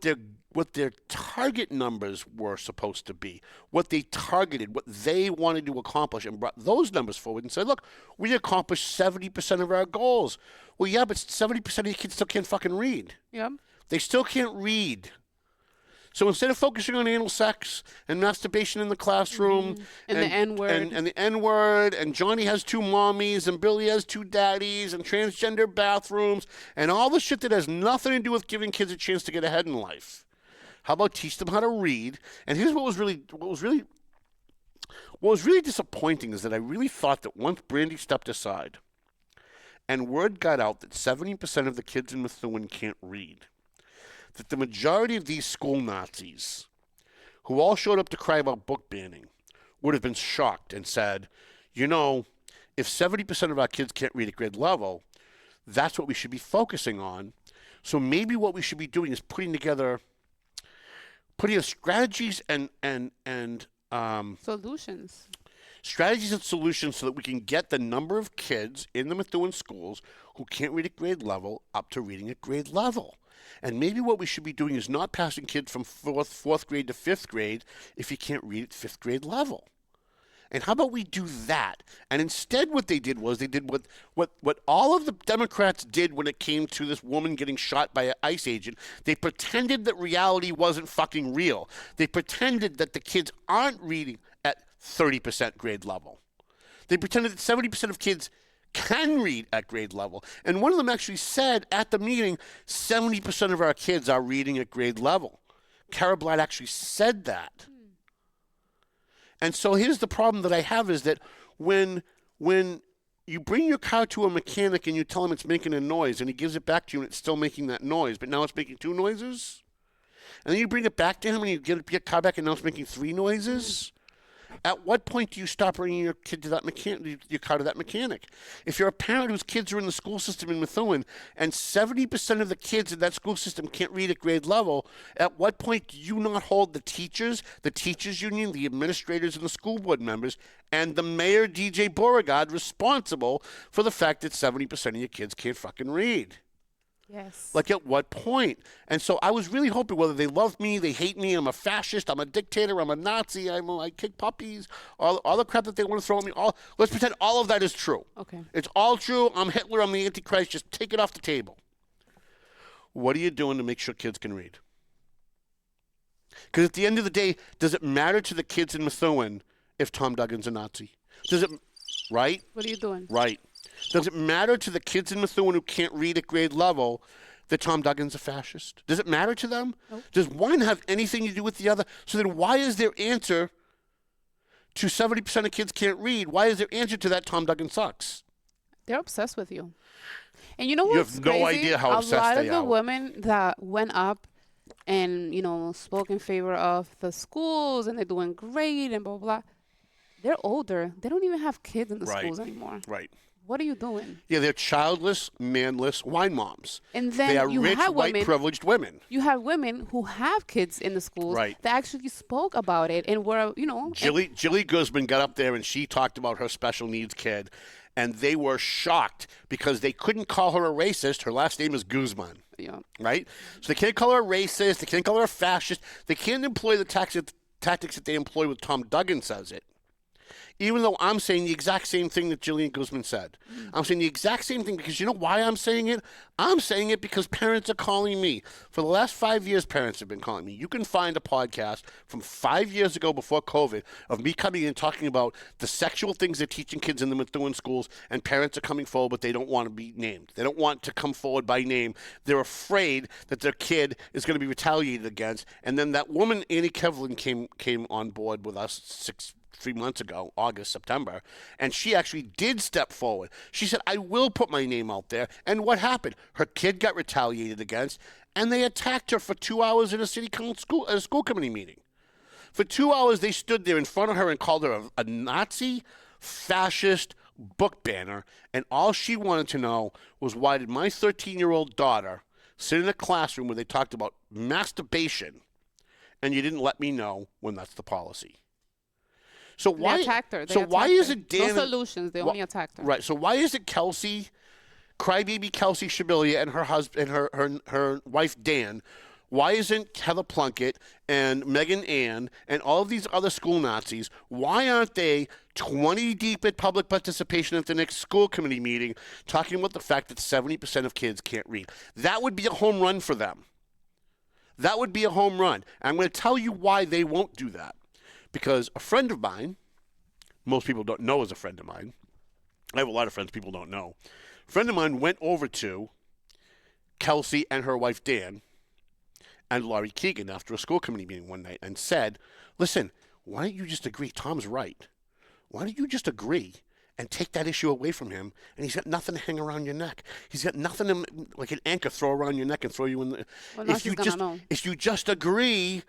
their target numbers were supposed to be, what they targeted, what they wanted to accomplish, and brought those numbers forward and said, look, we accomplished 70% of our goals. Well, yeah, but 70% of the kids still can't fucking read. Yeah. They still can't read. So instead of focusing on anal sex and masturbation in the classroom and the N-word and the N-word and Johnny has 2 mommies and Billy has 2 daddies and transgender bathrooms and all the shit that has nothing to do with giving kids a chance to get ahead in life, how about teach them how to read? And here's what was really disappointing is that I really thought that once Brandy stepped aside and word got out that 70% of the kids in Methuen can't read, that the majority of these school Nazis, who all showed up to cry about book banning, would have been shocked and said, you know, if 70% of our kids can't read at grade level, that's what we should be focusing on. So maybe what we should be doing is putting together strategies and solutions. Strategies and solutions so that we can get the number of kids in the Methuen schools who can't read at grade level up to reading at grade level. And maybe what we should be doing is not passing kids from fourth grade to 5th grade if you can't read at 5th grade level. And how about we do that? And instead what they did was they did what all of the Democrats did when it came to this woman getting shot by an ICE agent. They pretended that reality wasn't fucking real. They pretended that the kids aren't reading at 30% grade level. They pretended that 70% of kids can read at grade level. And one of them actually said at the meeting, 70% of our kids are reading at grade level. Cara Blatt actually said that. And so here's the problem that I have is that when you bring your car to a mechanic and you tell him it's making a noise, and he gives it back to you and it's still making that noise, but now it's making 2 noises? And then you bring it back to him and you get your car back and now it's making 3 noises? At what point do you stop bringing your kid to that your car to that mechanic? If you're a parent whose kids are in the school system in Methuen and 70% of the kids in that school system can't read at grade level, at what point do you not hold the teachers union, the administrators and the school board members, and the mayor, DJ Beauregard, responsible for the fact that 70% of your kids can't fucking read? Yes. Like, at what point? And so I was really hoping, whether they love me, they hate me, I'm a fascist, I'm a dictator, I'm a Nazi, I kick puppies, all the crap that they want to throw at me. Let's pretend all of that is true. Okay. It's all true. I'm Hitler. I'm the Antichrist. Just take it off the table. What are you doing to make sure kids can read? Because at the end of the day, does it matter to the kids in Methuen if Tom Duggan's a Nazi? Does it? Right? What are you doing? Right. Does it matter to the kids in Methuen who can't read at grade level that Tom Duggan's a fascist? Does it matter to them? Nope. Does one have anything to do with the other? So then why is their answer to 70% of kids can't read? Why is their answer to that Tom Duggan sucks? They're obsessed with you. And you know what's crazy? You have no idea how obsessed they are. A lot of the women that went up and, spoke in favor of the schools and they're doing great and blah, blah, blah, they're older. They don't even have kids in the schools anymore. Right. What are you doing? Yeah, they're childless, manless wine moms. And then they are you rich, have white, privileged women. You have women who have kids in the schools that actually spoke about it and were, Jilly Guzman got up there and she talked about her special needs kid, and they were shocked because they couldn't call her a racist. Her last name is Guzman. Yeah. Right? So they can't call her a racist. They can't call her a fascist. They can't employ the tactics that they employ when Tom Duggan says it. Even though I'm saying the exact same thing that Jillian Guzman said. I'm saying the exact same thing because you know why I'm saying it? I'm saying it because parents are calling me. For the last 5 years, parents have been calling me. You can find a podcast from 5 years ago before COVID of me coming in and talking about the sexual things they're teaching kids in the Methuen schools, and parents are coming forward, but they don't want to be named. They don't want to come forward by name. They're afraid that their kid is going to be retaliated against. And then that woman, Annie Kevlin, came on board with us 3 months ago, August, September, and she actually did step forward. She said, I will put my name out there. And what happened? Her kid got retaliated against, and they attacked her for 2 hours at a school committee meeting. For 2 hours, they stood there in front of her and called her a Nazi, fascist, book banner, and all she wanted to know was, why did my 13-year-old daughter sit in a classroom where they talked about masturbation, and you didn't let me know when that's the policy? So why? They attacked her. Why is it Dan? No solutions. They only attacked her. Right. So why is it Kelsey, crybaby Kelsey Shabilia, and her husband and her wife Dan? Why isn't Heather Plunkett and Megan Ann and all of these other school Nazis? Why aren't they 20 deep at public participation at the next school committee meeting, talking about the fact that 70% of kids can't read? That would be a home run for them. That would be a home run. And I'm going to tell you why they won't do that. Because a friend of mine, most people don't know is a friend of mine. I have a lot of friends people don't know. A friend of mine went over to Kelsey and her wife Dan and Laurie Keegan after a school committee meeting one night and said, listen, why don't you just agree? Tom's right. Why don't you just agree and take that issue away from him? And he's got nothing to hang around your neck. He's got nothing to, like an anchor, throw around your neck and throw you in the... Well, if you just agree,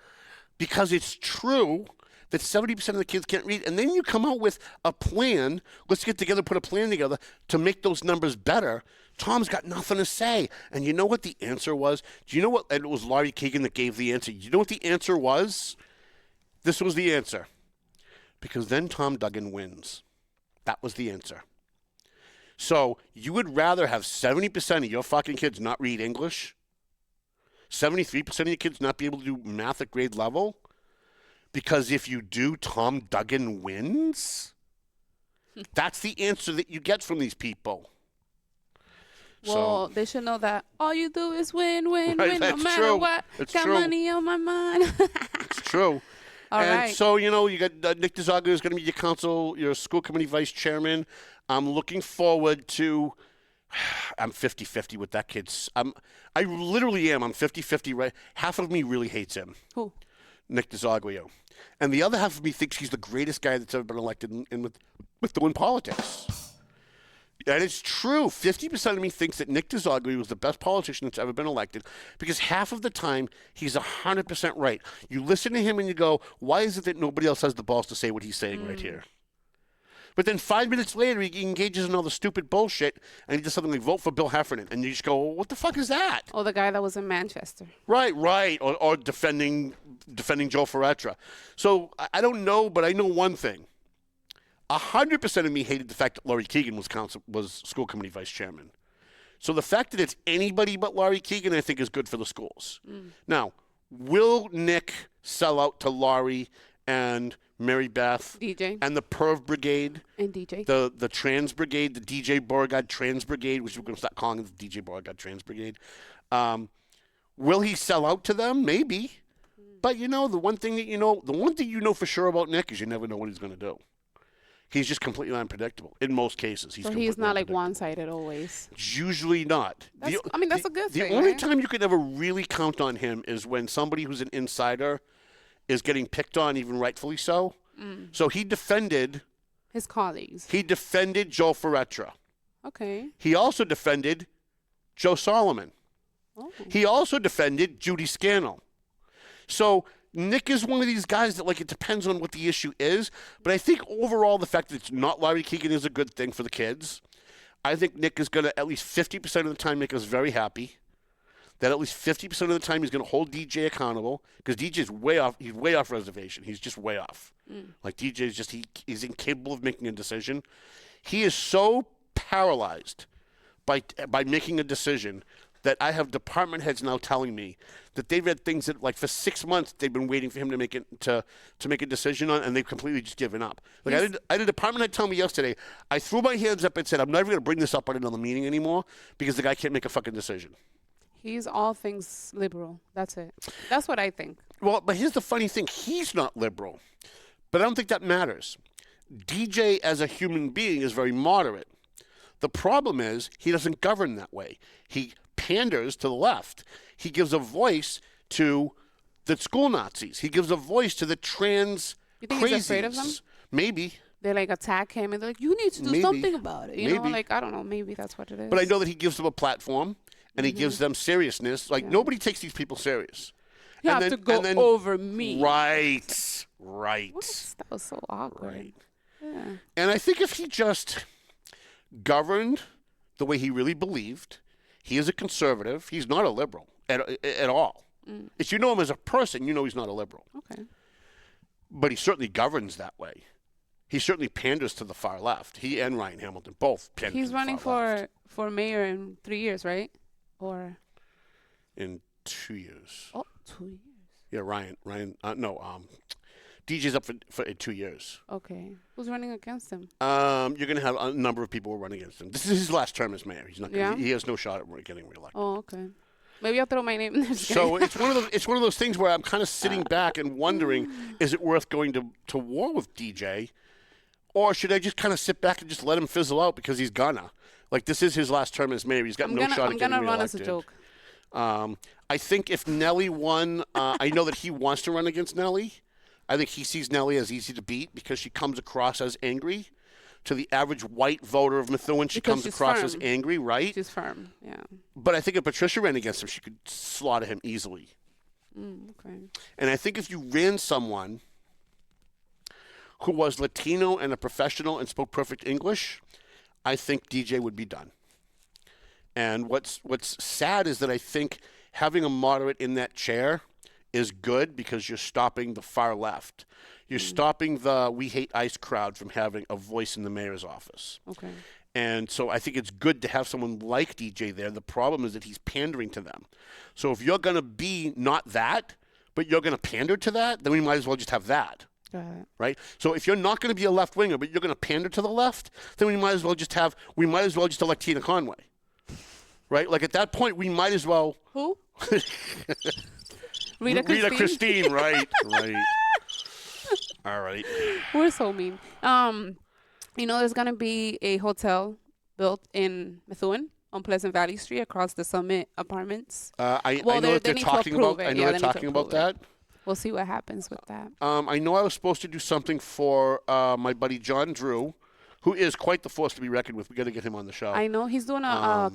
because it's true that 70% of the kids can't read, and then you come out with a plan, let's get together, put a plan together to make those numbers better, Tom's got nothing to say. And you know what the answer was? Do you know what? And it was Laurie Keegan that gave the answer. You know what the answer was? This was the answer. Because then Tom Duggan wins. That was the answer. So you would rather have 70% of your fucking kids not read English? 73% of your kids not be able to do math at grade level? Because if you do, Tom Duggan wins? That's the answer that you get from these people. Well, they should know that all you do is win, win, right, win, no matter true. what. It's got true. money on my mind. It's true. All and right. so, you got Nick DiZoglio is going to be your school committee vice chairman. I'm looking forward to... I'm 50-50 with that kid. I literally am. I'm 50-50. Right? Half of me really hates him. Who? Nick DiZoglio. And the other half of me thinks he's the greatest guy that's ever been elected in Methuen politics. And it's true. 50% of me thinks that Nick DiZoglio was the best politician that's ever been elected because half of the time he's 100% right. You listen to him and you go, why is it that nobody else has the balls to say what he's saying right here? But then 5 minutes later, he engages in all the stupid bullshit and he does something like vote for Bill Heffernan. And you just go, what the fuck is that? Oh, the guy that was in Manchester. Right. Or defending Joe Ferretra. So I don't know, but I know one thing. 100% of me hated the fact that Laurie Keegan was school committee vice chairman. So the fact that it's anybody but Laurie Keegan, I think, is good for the schools. Now, will Nick sell out to Laurie and Mary Beth, DJ, and the Perv Brigade, and DJ, the Trans Brigade, the DJ Beauregard Trans Brigade, which we're going to start calling it the DJ Beauregard Trans Brigade? Will he sell out to them? Maybe. But the one thing you know for sure about Nick is you never know what he's going to do. He's just completely unpredictable in most cases. He's not like one-sided always. Usually not. That's a good thing. The only time you can ever really count on him is when somebody who's an insider is getting picked on, even rightfully so. So he defended his colleagues. He defended Joe Ferretra. Okay. He also defended Joe Solomon. Oh. He also defended Judy Scannell. So Nick is one of these guys that, it depends on what the issue is. But I think overall the fact that it's not Larry Keegan is a good thing for the kids. I think Nick is going to, at least 50% of the time, make us very happy. That at least 50% of the time he's going to hold DJ accountable. Because DJ's way off. He's way off reservation. He's just way off. DJ's just, he's incapable of making a decision. He is so paralyzed by making a decision that I have department heads now telling me that they've had things that, for 6 months, they've been waiting for him to make it to make a decision on, and they've completely just given up. I had a department head tell me yesterday, I threw my hands up and said, I'm never going to bring this up at another meeting anymore because the guy can't make a fucking decision. He's all things liberal. That's it. That's what I think. Well, but here's the funny thing. He's not liberal, but I don't think that matters. DJ, as a human being, is very moderate. The problem is he doesn't govern that way. He panders to the left. He gives a voice to the school Nazis. He gives a voice to the trans You think crazies. he's afraid of them? Maybe. They attack him and they're like, you need to do something about it. You know, I don't know. Maybe that's what it is. But I know that he gives them a platform and he gives them seriousness. Nobody takes these people serious. You have to go over me. Right. What? That was so awkward. Right. Yeah. And I think if he just governed the way he really believed, he is a conservative. He's not a liberal at all. If you know him as a person, you know he's not a liberal. Okay. But he certainly governs that way. He certainly panders to the far left. He and Ryan Hamilton both pander He's to the running far left. for mayor in 3 years, right? Or In 2 years. Oh, 2 years. Yeah, Ryan. DJ's up for 2 years. Okay. Who's running against him? You're going to have a number of people who run against him. This is his last term as mayor. He's not. He has no shot at getting reelected. Oh, okay. Maybe I'll throw my name in there. So it's one of those things where I'm kind of sitting back and wondering, is it worth going to war with DJ, or should I just kind of sit back and just let him fizzle out because he's gonna? This is his last term as mayor. He's got no shot at getting reelected. I'm gonna run as a joke. I think if Nellie won, I know that he wants to run against Nellie. I think he sees Nellie as easy to beat because she comes across as angry. To the average white voter of Methuen, she comes across as angry, right? She's firm, yeah. But I think if Patricia ran against him, she could slaughter him easily. Okay. And I think if you ran someone who was Latino and a professional and spoke perfect English, I think DJ would be done. And what's sad is that I think having a moderate in that chair is good because you're stopping the far left. You're stopping the We Hate ICE crowd from having a voice in the mayor's office. Okay. And so I think it's good to have someone like DJ there. The problem is that he's pandering to them. So if you're going to be not that, but you're going to pander to that, then we might as well just have that. Got it. Right? So if you're not going to be a left winger, but you're going to pander to the left, then we might as well just elect Tina Conway. Right? At that point, we might as well. Who? Rita Christine, right. All right. We're so mean. There's going to be a hotel built in Methuen on Pleasant Valley Street across the Summit Apartments. I know that they're talking about. I know they're talking about that. We'll see what happens with that. I know I was supposed to do something for my buddy John Drew, who is quite the force to be reckoned with. We got to get him on the show. I know he's doing a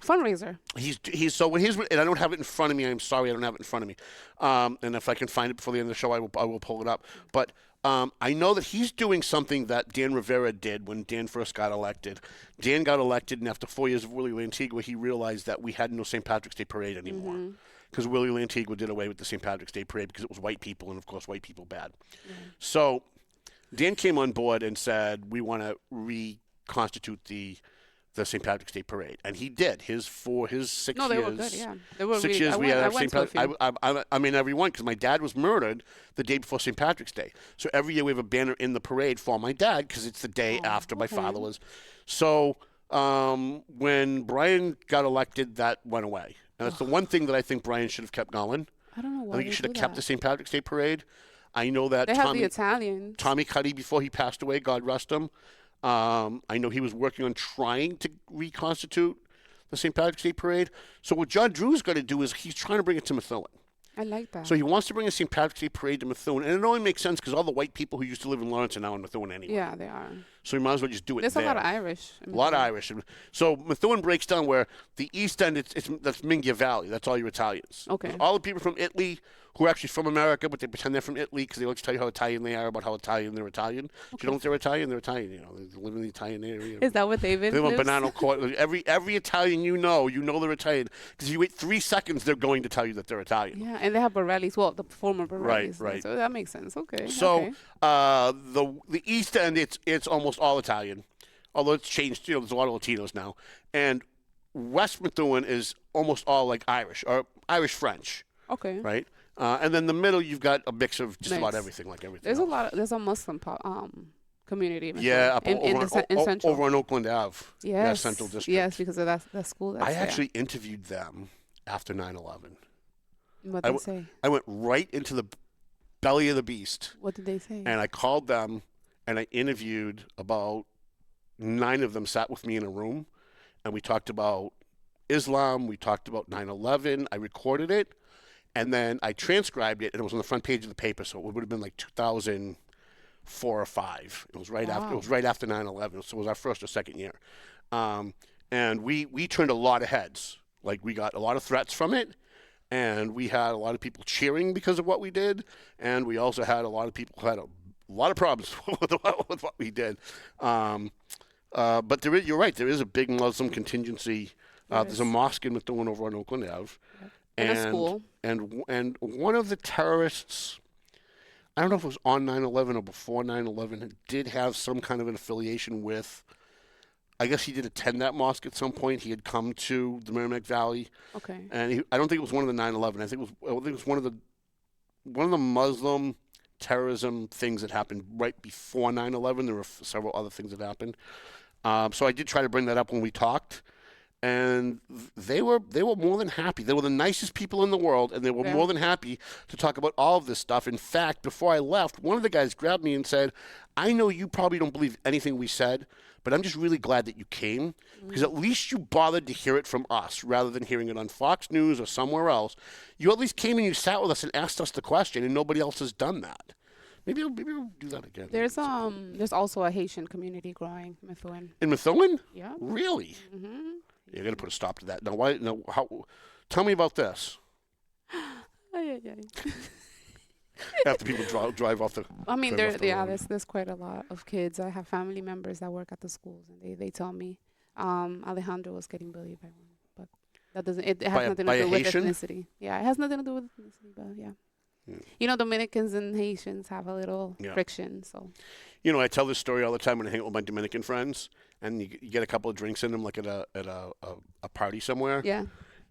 fundraiser. He's so when he's, and I don't have it in front of me. I'm sorry, I don't have it in front of me. And if I can find it before the end of the show, I will pull it up. But I know that he's doing something that Dan Rivera did when Dan first got elected. Dan got elected, and after 4 years of Willie Lantigua, he realized that we had no St. Patrick's Day parade anymore. Because Willie Lantigua did away with the St. Patrick's Day parade because it was white people, and of course, white people bad. So Dan came on board and said, we want to reconstitute the St. Patrick's Day parade, and he did. For his 6 years. No, they were good. Yeah, they were 6 years we had St. Patrick's. I mean, every one, because my dad was murdered the day before St. Patrick's Day. So every year we have a banner in the parade for my dad because it's the day after my father was. So when Brian got elected, that went away, and that's the one thing that I think Brian should have kept going. I don't know why. I think he should have kept the St. Patrick's Day parade. I know that they have the Italians. Tommy Cuddy, before he passed away, God rest him. I know he was working on trying to reconstitute the St. Patrick's Day parade. So what John Drew's got to do is he's trying to bring it to Methuen. I like that. So he wants to bring a St. Patrick's Day parade to Methuen, and it only makes sense because all the white people who used to live in Lawrence are now in Methuen anyway. Yeah, they are. So you might as well just do it There's there. a lot of Irish. A lot of Irish. So Methuen breaks down where the east end, that's Mingia Valley. That's all your Italians. Okay. All the people from Italy who are actually from America, but they pretend they're from Italy because they like to tell you how Italian they are, about how Italian they're Italian. Okay. If you don't think they're Italian, they're Italian. You know, they live in the Italian area. Is that what David They live on lives? Banana Court. Every Italian you know they're Italian. Because if you wait 3 seconds, they're going to tell you that they're Italian. Yeah, and they have Borelli's. Well, the former Borelli's. Right. So that makes sense. Okay. So okay. The east end, it's almost all Italian. Although it's changed, there's a lot of Latinos now. And West Methuen is almost all like Irish or Irish-French. Okay. Right? And then the middle, you've got a mix of just about everything, like everything. There's a Muslim community. Yeah, in Central. over on Oakland Ave. Yes. Yeah, Central District. Yes, because of that school. I actually interviewed them after 9/11. What did they say? I went right into the belly of the beast. What did they say? And I called them, and I interviewed about 9 of them. Sat with me in a room, and we talked about Islam. We talked about 9/11. I recorded it. And then I transcribed it, and it was on the front page of the paper, so it would have been like 2004 or 5. It was right after. It was right after 9/11, so it was our first or second year. And we turned a lot of heads. Like, we got a lot of threats from it, and we had a lot of people cheering because of what we did, and we also had a lot of people who had a lot of problems with what we did. But you're right. There is a big Muslim contingency. There's a mosque in Methuen over on Oakland Ave. And a school. And one of the terrorists, I don't know if it was on 9/11 or before 9/11, did have some kind of an affiliation with, I guess he did attend that mosque at some point. He had come to the Merrimack Valley. Okay. And I don't think it was one of the 9/11. I think it was one of the Muslim terrorism things that happened right before 9/11. There were several other things that happened. So I did try to bring that up when we talked. And they were more than happy. They were the nicest people in the world, and they were more than happy to talk about all of this stuff. In fact, before I left, one of the guys grabbed me and said, I know you probably don't believe anything we said, but I'm just really glad that you came, because at least you bothered to hear it from us rather than hearing it on Fox News or somewhere else. You at least came and you sat with us and asked us the question, and nobody else has done that. Maybe we'll do that again. There's also a Haitian community growing in Methuen. In Methuen? Yeah. Really? Mm-hmm. You got to put a stop to that. Now, why? Now, how? Tell me about this. After people drive off the. I mean, there's quite a lot of kids. I have family members that work at the schools, and they tell me Alejandro was getting bullied by one, but that doesn't. It has nothing to do with ethnicity. Yeah, it has nothing to do with ethnicity, but yeah. You know, Dominicans and Haitians have a little friction, so. You know, I tell this story all the time when I hang out with my Dominican friends, and you get a couple of drinks in them, like at a party somewhere. Yeah.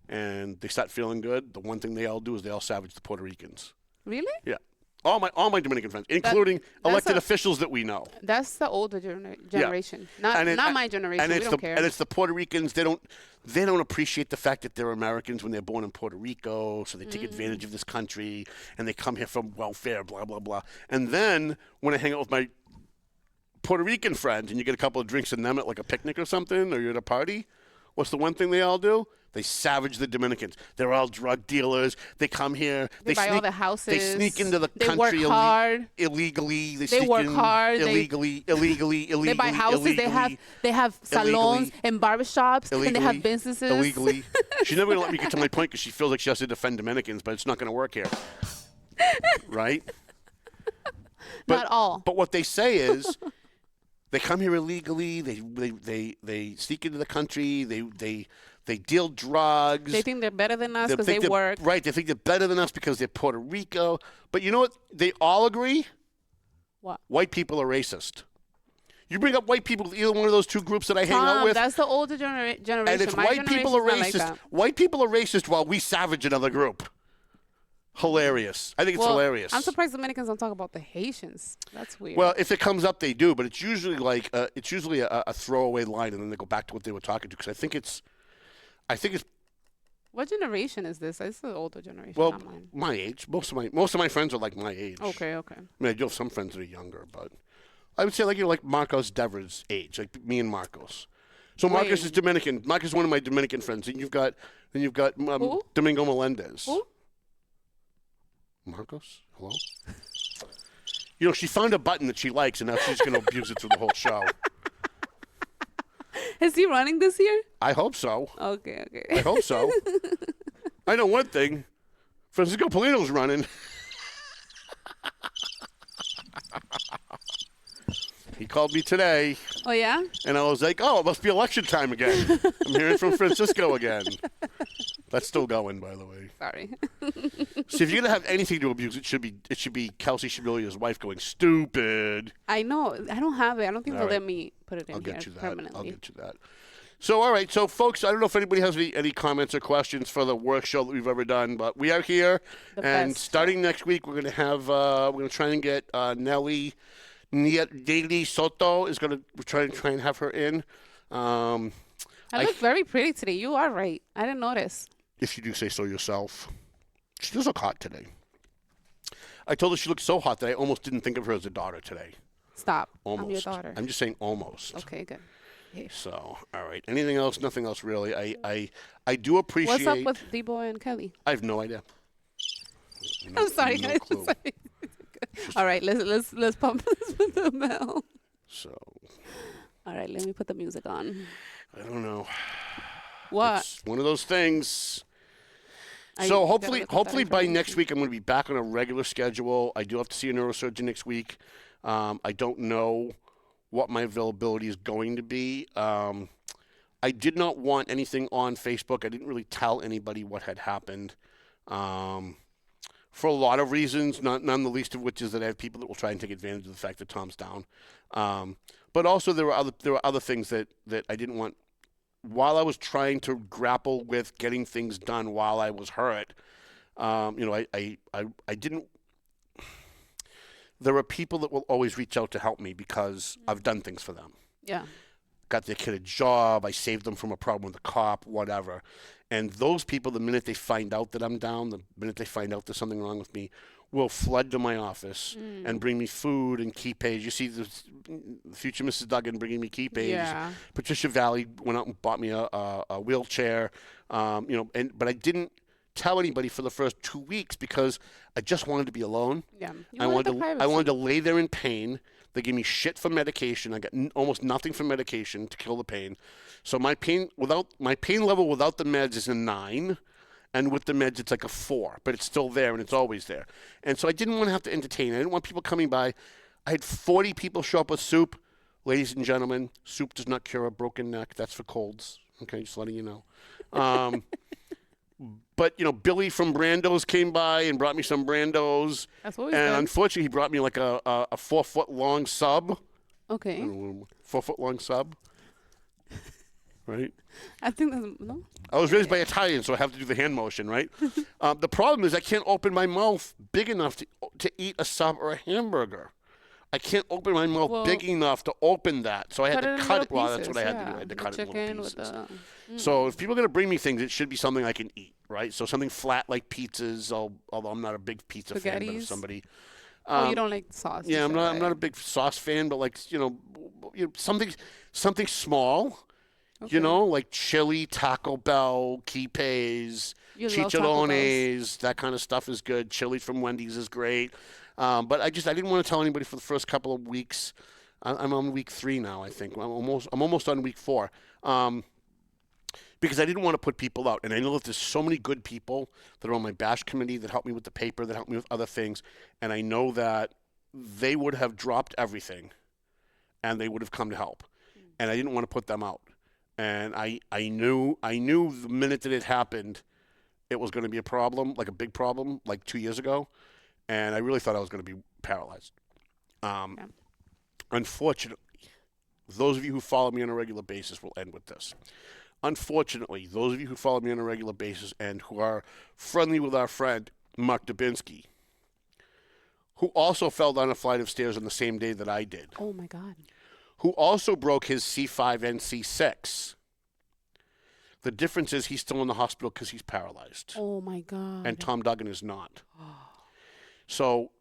And they start feeling good. The one thing they all do is they all savage the Puerto Ricans. Really? Yeah. All my Dominican friends, including elected officials that we know. That's the older generation, not my generation. We don't care. And it's the Puerto Ricans. They don't appreciate the fact that they're Americans when they're born in Puerto Rico, so they take advantage of this country, and they come here from welfare, blah blah blah. And then when I hang out with my Puerto Rican friends, and you get a couple of drinks in them at like a picnic or something, or you're at a party, what's the one thing they all do? They savage the Dominicans. They're all drug dealers. They come here. They buy sneak, all the houses. They sneak into the they country work hard. illegally. They work hard. Illegally. They buy houses. They have salons and barbershops. And they have businesses. Illegally. She's never going to let me get to my point because she feels like she has to defend Dominicans, but it's not going to work here. Right? Not all. But what they say is they come here illegally. They sneak into the country. They deal drugs. They think they're better than us because they work. Right. They think they're better than us because they're Puerto Rico. But you know what? They all agree? What? White people are racist. You bring up white people with either one of those two groups that I hang out with. That's the older generation. And it's white people are racist. White people are racist while we savage another group. Hilarious. I think it's hilarious. I'm surprised Dominicans don't talk about the Haitians. That's weird. Well, if it comes up, they do. But it's usually like a throwaway line, and then they go back to what they were talking to. Because I think it's. What generation is this? It's the older generation. Well, not mine. my age. Most of my friends are like my age. Okay. I mean, I do have some friends that are younger, but I would say like Marcos Devers' age, like me and Marcos. So Marcos is Dominican. Marcos is one of my Dominican friends, and you've got Domingo Melendez. Who? Marcos, hello. She found a button that she likes, and now she's going to abuse it through the whole show. Is he running this year? I hope so. Okay. I hope so. I know one thing. Francisco Polino's running. He called me today. Oh, yeah? And I was like, it must be election time again. I'm hearing from Francisco again. That's still going, by the way. Sorry. See, if you're gonna have anything to abuse, it should be Kelsey Shabilia's wife going stupid. I know. I don't have it. I don't think they'll let me put it in I'll here get you that. permanently. I'll get you that. So, all right. So, folks, I don't know if anybody has any comments or questions for the work show that we've ever done, but we are here. And starting next week, we're gonna have we're gonna try and get Nelly Daily Soto is gonna try and have her in. I look very pretty today. You are right. I didn't notice. If you do say so yourself. She does look hot today. I told her she looked so hot that I almost didn't think of her as a daughter today. Stop. Almost. I'm your daughter. I'm just saying almost. Okay, good. Yeah. So, all right. Anything else? Nothing else really. I do appreciate. What's up with Debo and Kelly? I have no idea. I'm sorry, no guys. clue. All right, let's pump the bell. So. All right, let me put the music on. I don't know. What? It's one of those things. So hopefully by next week I'm going to be back on a regular schedule. I do have to see a neurosurgeon next week. I don't know what my availability is going to be. I did not want anything on Facebook. I didn't really tell anybody what had happened for a lot of reasons, none the least of which is that I have people that will try and take advantage of the fact that Tom's down. But also there were other things that I didn't want. While I was trying to grapple with getting things done while I was hurt, I didn't. There are people that will always reach out to help me because I've done things for them. Yeah. Got their kid a job. I saved them from a problem with a cop, whatever. And those people, the minute they find out that I'm down, the minute they find out there's something wrong with me, will flood to my office and bring me food and key page. You see the future Mrs. Duggan bringing me key page. Yeah. Patricia Valley went out and bought me a wheelchair. But I didn't tell anybody for the first 2 weeks because I just wanted to be alone. Yeah. I wanted to lay there in pain. They gave me shit for medication. I got almost nothing for medication to kill the pain. So my pain level without the meds is a 9. And with the meds, it's like a 4, but it's still there, and it's always there. And so I didn't want to have to entertain. I didn't want people coming by. I had 40 people show up with soup. Ladies and gentlemen, soup does not cure a broken neck. That's for colds. Okay, just letting you know. But, Billy from Brando's came by and brought me some Brando's. That's what And unfortunately, he brought me like a 4-foot-long sub. Okay. 4-foot-long sub. Right? I think that's no. I was raised by Italian, so I have to do the hand motion, right? The problem is I can't open my mouth big enough to eat a sub or a hamburger. I can't open my mouth big enough to open that, so I had to cut it. Well, that's what I had to do. I had to cut it in little pieces. So if people are going to bring me things, it should be something I can eat, right? So something flat like pizzas, although I'm not a big pizza fan, but if somebody... you don't like sauce. Yeah, I'm not a big sauce fan, but like, something small. Okay. You know, like chili, Taco Bell, Kipes, You love Taco chicharrones, that kind of stuff is good. Chili from Wendy's is great. But I didn't want to tell anybody for the first couple of weeks. I'm on week 3 now, I think. I'm almost on week 4. Because I didn't want to put people out. And I know that there's so many good people that are on my bash committee that help me with the paper, that help me with other things. And I know that they would have dropped everything and they would have come to help. And I didn't want to put them out. And I knew the minute that it happened, it was going to be a problem, like a big problem, like 2 years ago. And I really thought I was going to be paralyzed. Unfortunately, those of you who follow me on a regular basis will end with this. Unfortunately, those of you who follow me on a regular basis and who are friendly with our friend Mark Dubinsky, who also fell down a flight of stairs on the same day that I did. Oh, my God. Who also broke his C5 and C6. The difference is he's still in the hospital because he's paralyzed. Oh, my God. And Tom Duggan is not. So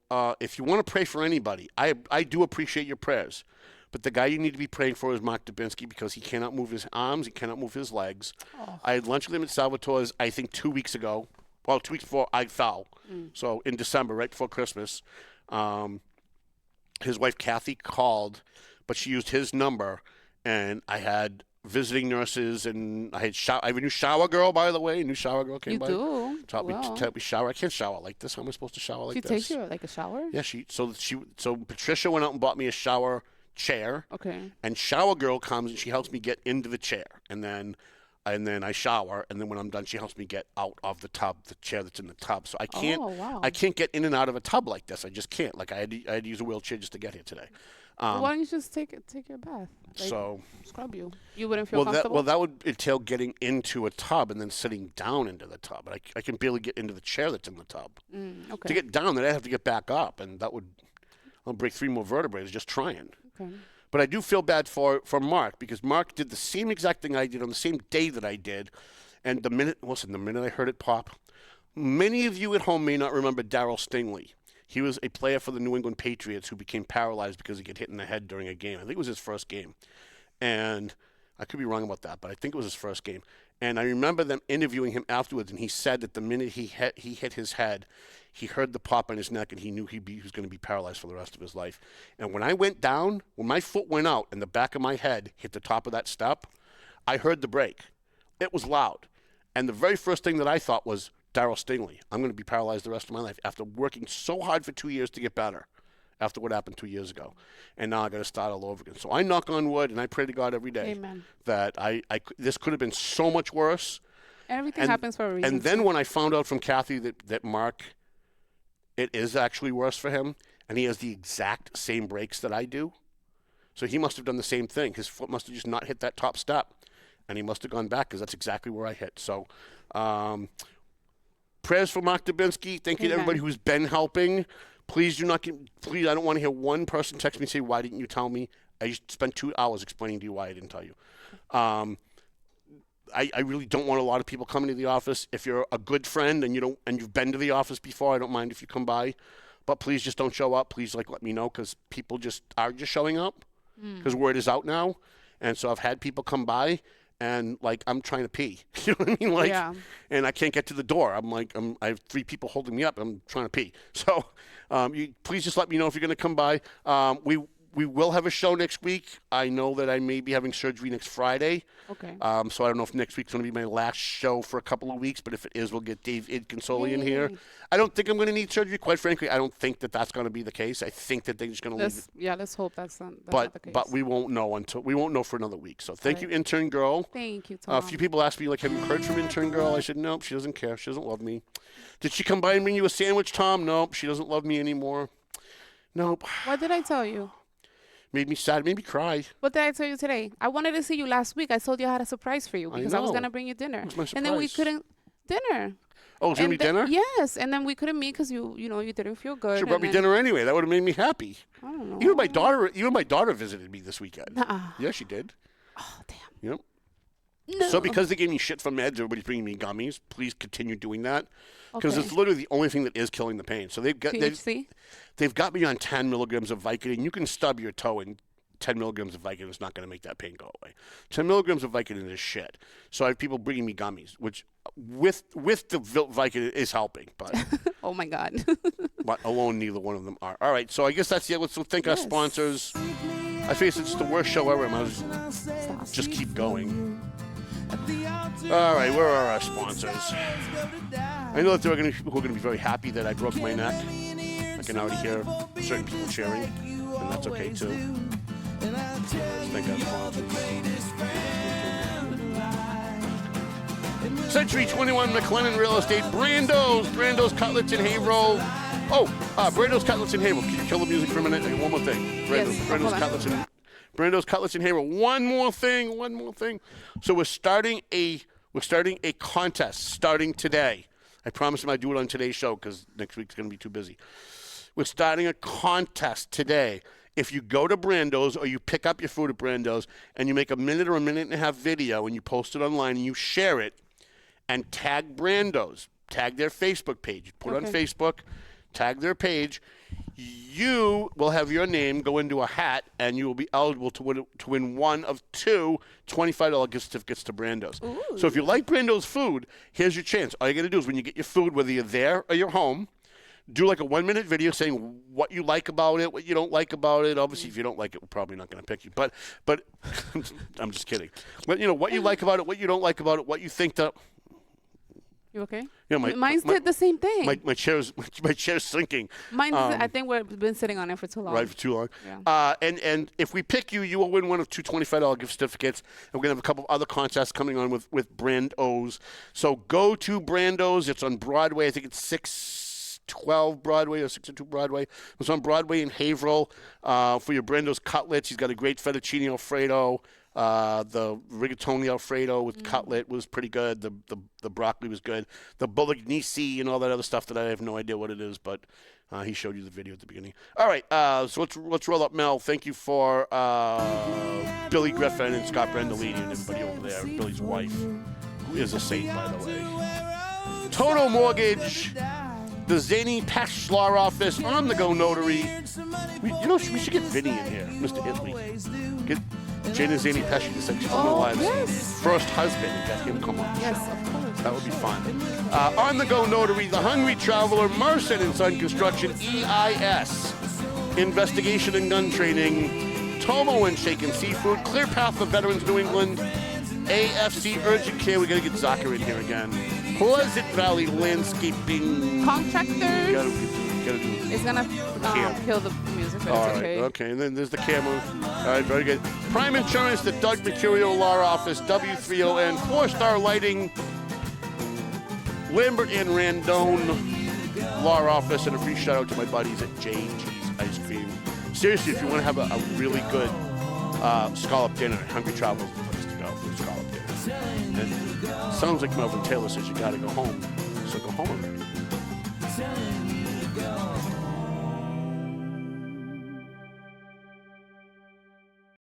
if you want to pray for anybody, I do appreciate your prayers. But the guy you need to be praying for is Mark Dubinsky because he cannot move his arms. He cannot move his legs. Oh. I had lunch with him at Salvatore's, I think, 2 weeks ago. Well, 2 weeks before I fell. So in December, right before Christmas, his wife Kathy called, but she used his number, and I had visiting nurses, and I have a new shower girl, by the way. A new shower girl came by. You do? Taught me shower. I can't shower like this. How am I supposed to shower like this? She takes you like a shower? Yeah, so Patricia went out and bought me a shower chair. Okay. And shower girl comes and she helps me get into the chair, and then I shower, and then when I'm done, she helps me get out of the tub, the chair that's in the tub. So I can't, I can't get in and out of a tub like this. I just can't. Like I had to use a wheelchair just to get here today. Why don't you just take your bath? Like, so scrub you. You wouldn't feel comfortable? That would entail getting into a tub and then sitting down into the tub. But I can barely get into the chair that's in the tub. Okay. To get down, then I'd have to get back up, and I'll break 3 more vertebrae just trying. Okay. But I do feel bad for Mark because Mark did the same exact thing I did on the same day that I did. And the minute I heard it pop, many of you at home may not remember Darryl Stingley. He was a player for the New England Patriots who became paralyzed because he got hit in the head during a game. I think it was his first game. And I could be wrong about that, but I think it was his first game. And I remember them interviewing him afterwards, and he said that the minute he hit his head, he heard the pop on his neck, and he knew he was going to be paralyzed for the rest of his life. And when I went down, when my foot went out and the back of my head hit the top of that step, I heard the break. It was loud. And the very first thing that I thought was, Darryl Stingley, I'm going to be paralyzed the rest of my life after working so hard for 2 years to get better after what happened 2 years ago. And now I got to start all over again. So I knock on wood and I pray to God every day that this could have been so much worse. Everything happens for a reason. And then when I found out from Kathy that Mark, it is actually worse for him, and he has the exact same breaks that I do. So he must have done the same thing. His foot must have just not hit that top step, and he must have gone back because that's exactly where I hit. So prayers for Mark Dubinsky. Thank you to everybody who's been helping. Please, I don't want to hear one person text me and say, why didn't you tell me? I just spent 2 hours explaining to you why I didn't tell you. I really don't want a lot of people coming to the office. If you're a good friend and you've been to the office before, I don't mind if you come by. But please just don't show up. Please let me know because people are just showing up because word is out now. And so I've had people come by and I'm trying to pee. You know what I mean? And I can't get to the door. I have 3 people holding me up. I'm trying to pee. So you please just let me know if you're going to come by. We will have a show next week. I know that I may be having surgery next Friday. Okay. So I don't know if next week's going to be my last show for a couple of weeks, but if it is, we'll get Dave Idconsoli in here. I don't think I'm going to need surgery. Quite frankly, I don't think that that's going to be the case. I think that they're just going to leave it. Yeah, let's hope that's not the case. But we won't know for another week. So thank you, intern girl. Thank you, Tom. A few people asked me, have you heard from intern girl? I said, nope, she doesn't care. She doesn't love me. Did she come by and bring you a sandwich, Tom? Nope, she doesn't love me anymore. Nope. What did I tell you? Made me sad, made me cry. What did I tell you today? I wanted to see you last week. I told you I had a surprise for you because I was going to bring you dinner. What's my surprise? And then we couldn't dinner. Oh, it was going to be dinner? Yes, and then we couldn't meet because you didn't feel good. She brought me dinner anyway. That would have made me happy. I don't know. Even my daughter visited me this weekend. Nuh-uh. Yeah, she did. Oh, damn. Yep. No. So because they gave me shit from meds, everybody's bringing me gummies. Please continue doing that because Okay. it's literally the only thing that is killing the pain. So they've got THC? they've got me on 10 milligrams of Vicodin. You can stub your toe in 10 milligrams of Vicodin is not going to make that pain go away. 10 milligrams of Vicodin is shit. So I have people bringing me gummies, which with the Vicodin is helping, but Oh my God. but alone, neither one of them are. All right, so I guess that's it. Let's thank our sponsors. I face it's the worst show ever. I might as well just keep going. All right, where are our sponsors? I know that there are going to be people who are going to be very happy that I broke my neck. I can already hear certain people cheering, and that's okay too. Let's thank our sponsors. Century 21 McLennan Real Estate, Brando's Cutlets and Haverhill. Brando's Cutlets and Haverhill. Can you kill the music for a minute? One more thing. Brando's Cutlets and Haverhill. One more thing. So we're starting a contest starting today. I promise him I'd do it on today's show because next week's going to be too busy. We're starting a contest today. If you go to Brando's or you pick up your food at Brando's and you make a minute or a minute and a half video and you post it online and you share it and tag Brando's, tag their Facebook page, put it on Facebook, tag their page, you will have your name go into a hat and you will be eligible to win one of two $25 gift certificates to Brando's. Ooh. So if you like Brando's food, here's your chance. All you got to do is when you get your food, whether you're there or you're home, do like a 1-minute video saying what you like about it, what you don't like about it. Obviously, if you don't like it, we're probably not going to pick you. But I'm just kidding. But, what you like about it, what you don't like about it, what you think that. You okay? Yeah, Mine's did the same thing. My chair's sinking. Mine's, I think we've been sitting on it for too long. Right, for too long. Yeah. And if we pick you, you will win one of two $25 gift certificates. And we're going to have a couple of other contests coming on with Brando's. So go to Brando's. It's on Broadway. I think it's 612 Broadway or 602 Broadway. It's on Broadway in Haverhill for your Brando's cutlets. He's got a great fettuccine Alfredo. The rigatoni Alfredo with cutlet was pretty good. The broccoli was good. The bolognese and all that other stuff that I have no idea what it is, but he showed you the video at the beginning. All right, so let's roll up Mel. Thank you for Billy Griffin and Scott Brandolini and everybody over there. Billy's wife, who is a saint, by the way. Total Mortgage, the Zany Pesh Law Office, On the Go Notary. We should get Vinny in here, Mr. Italy. Get Jana Zany Pesci to say she's Lives' first husband and get him come on. Yes, of course. That would be fun. On the Go Notary, The Hungry Traveler, Merson and Son Construction, EIS, Investigation and Gun Training, Tomo and Shaken Seafood, Clear Path for Veterans New England, AFC Urgent Care. We got to get Zucker in here again. Pleasant Valley Landscaping. Contractors. It's going to kill the music, but all it's okay. Right, okay, and then there's the camera. All right, very good. Prime Insurance, the Doug Mercurio Law Office, W3ON, 4-Star Lighting, Lambert and Randone Law Office, and a free shout out to my buddies at J&G's Ice Cream. Seriously, if you want to have a really good scallop dinner, Hungry Travel is the place to go for a scallop dinner. And it sounds like Melvin Taylor says you got to go home, so go home already.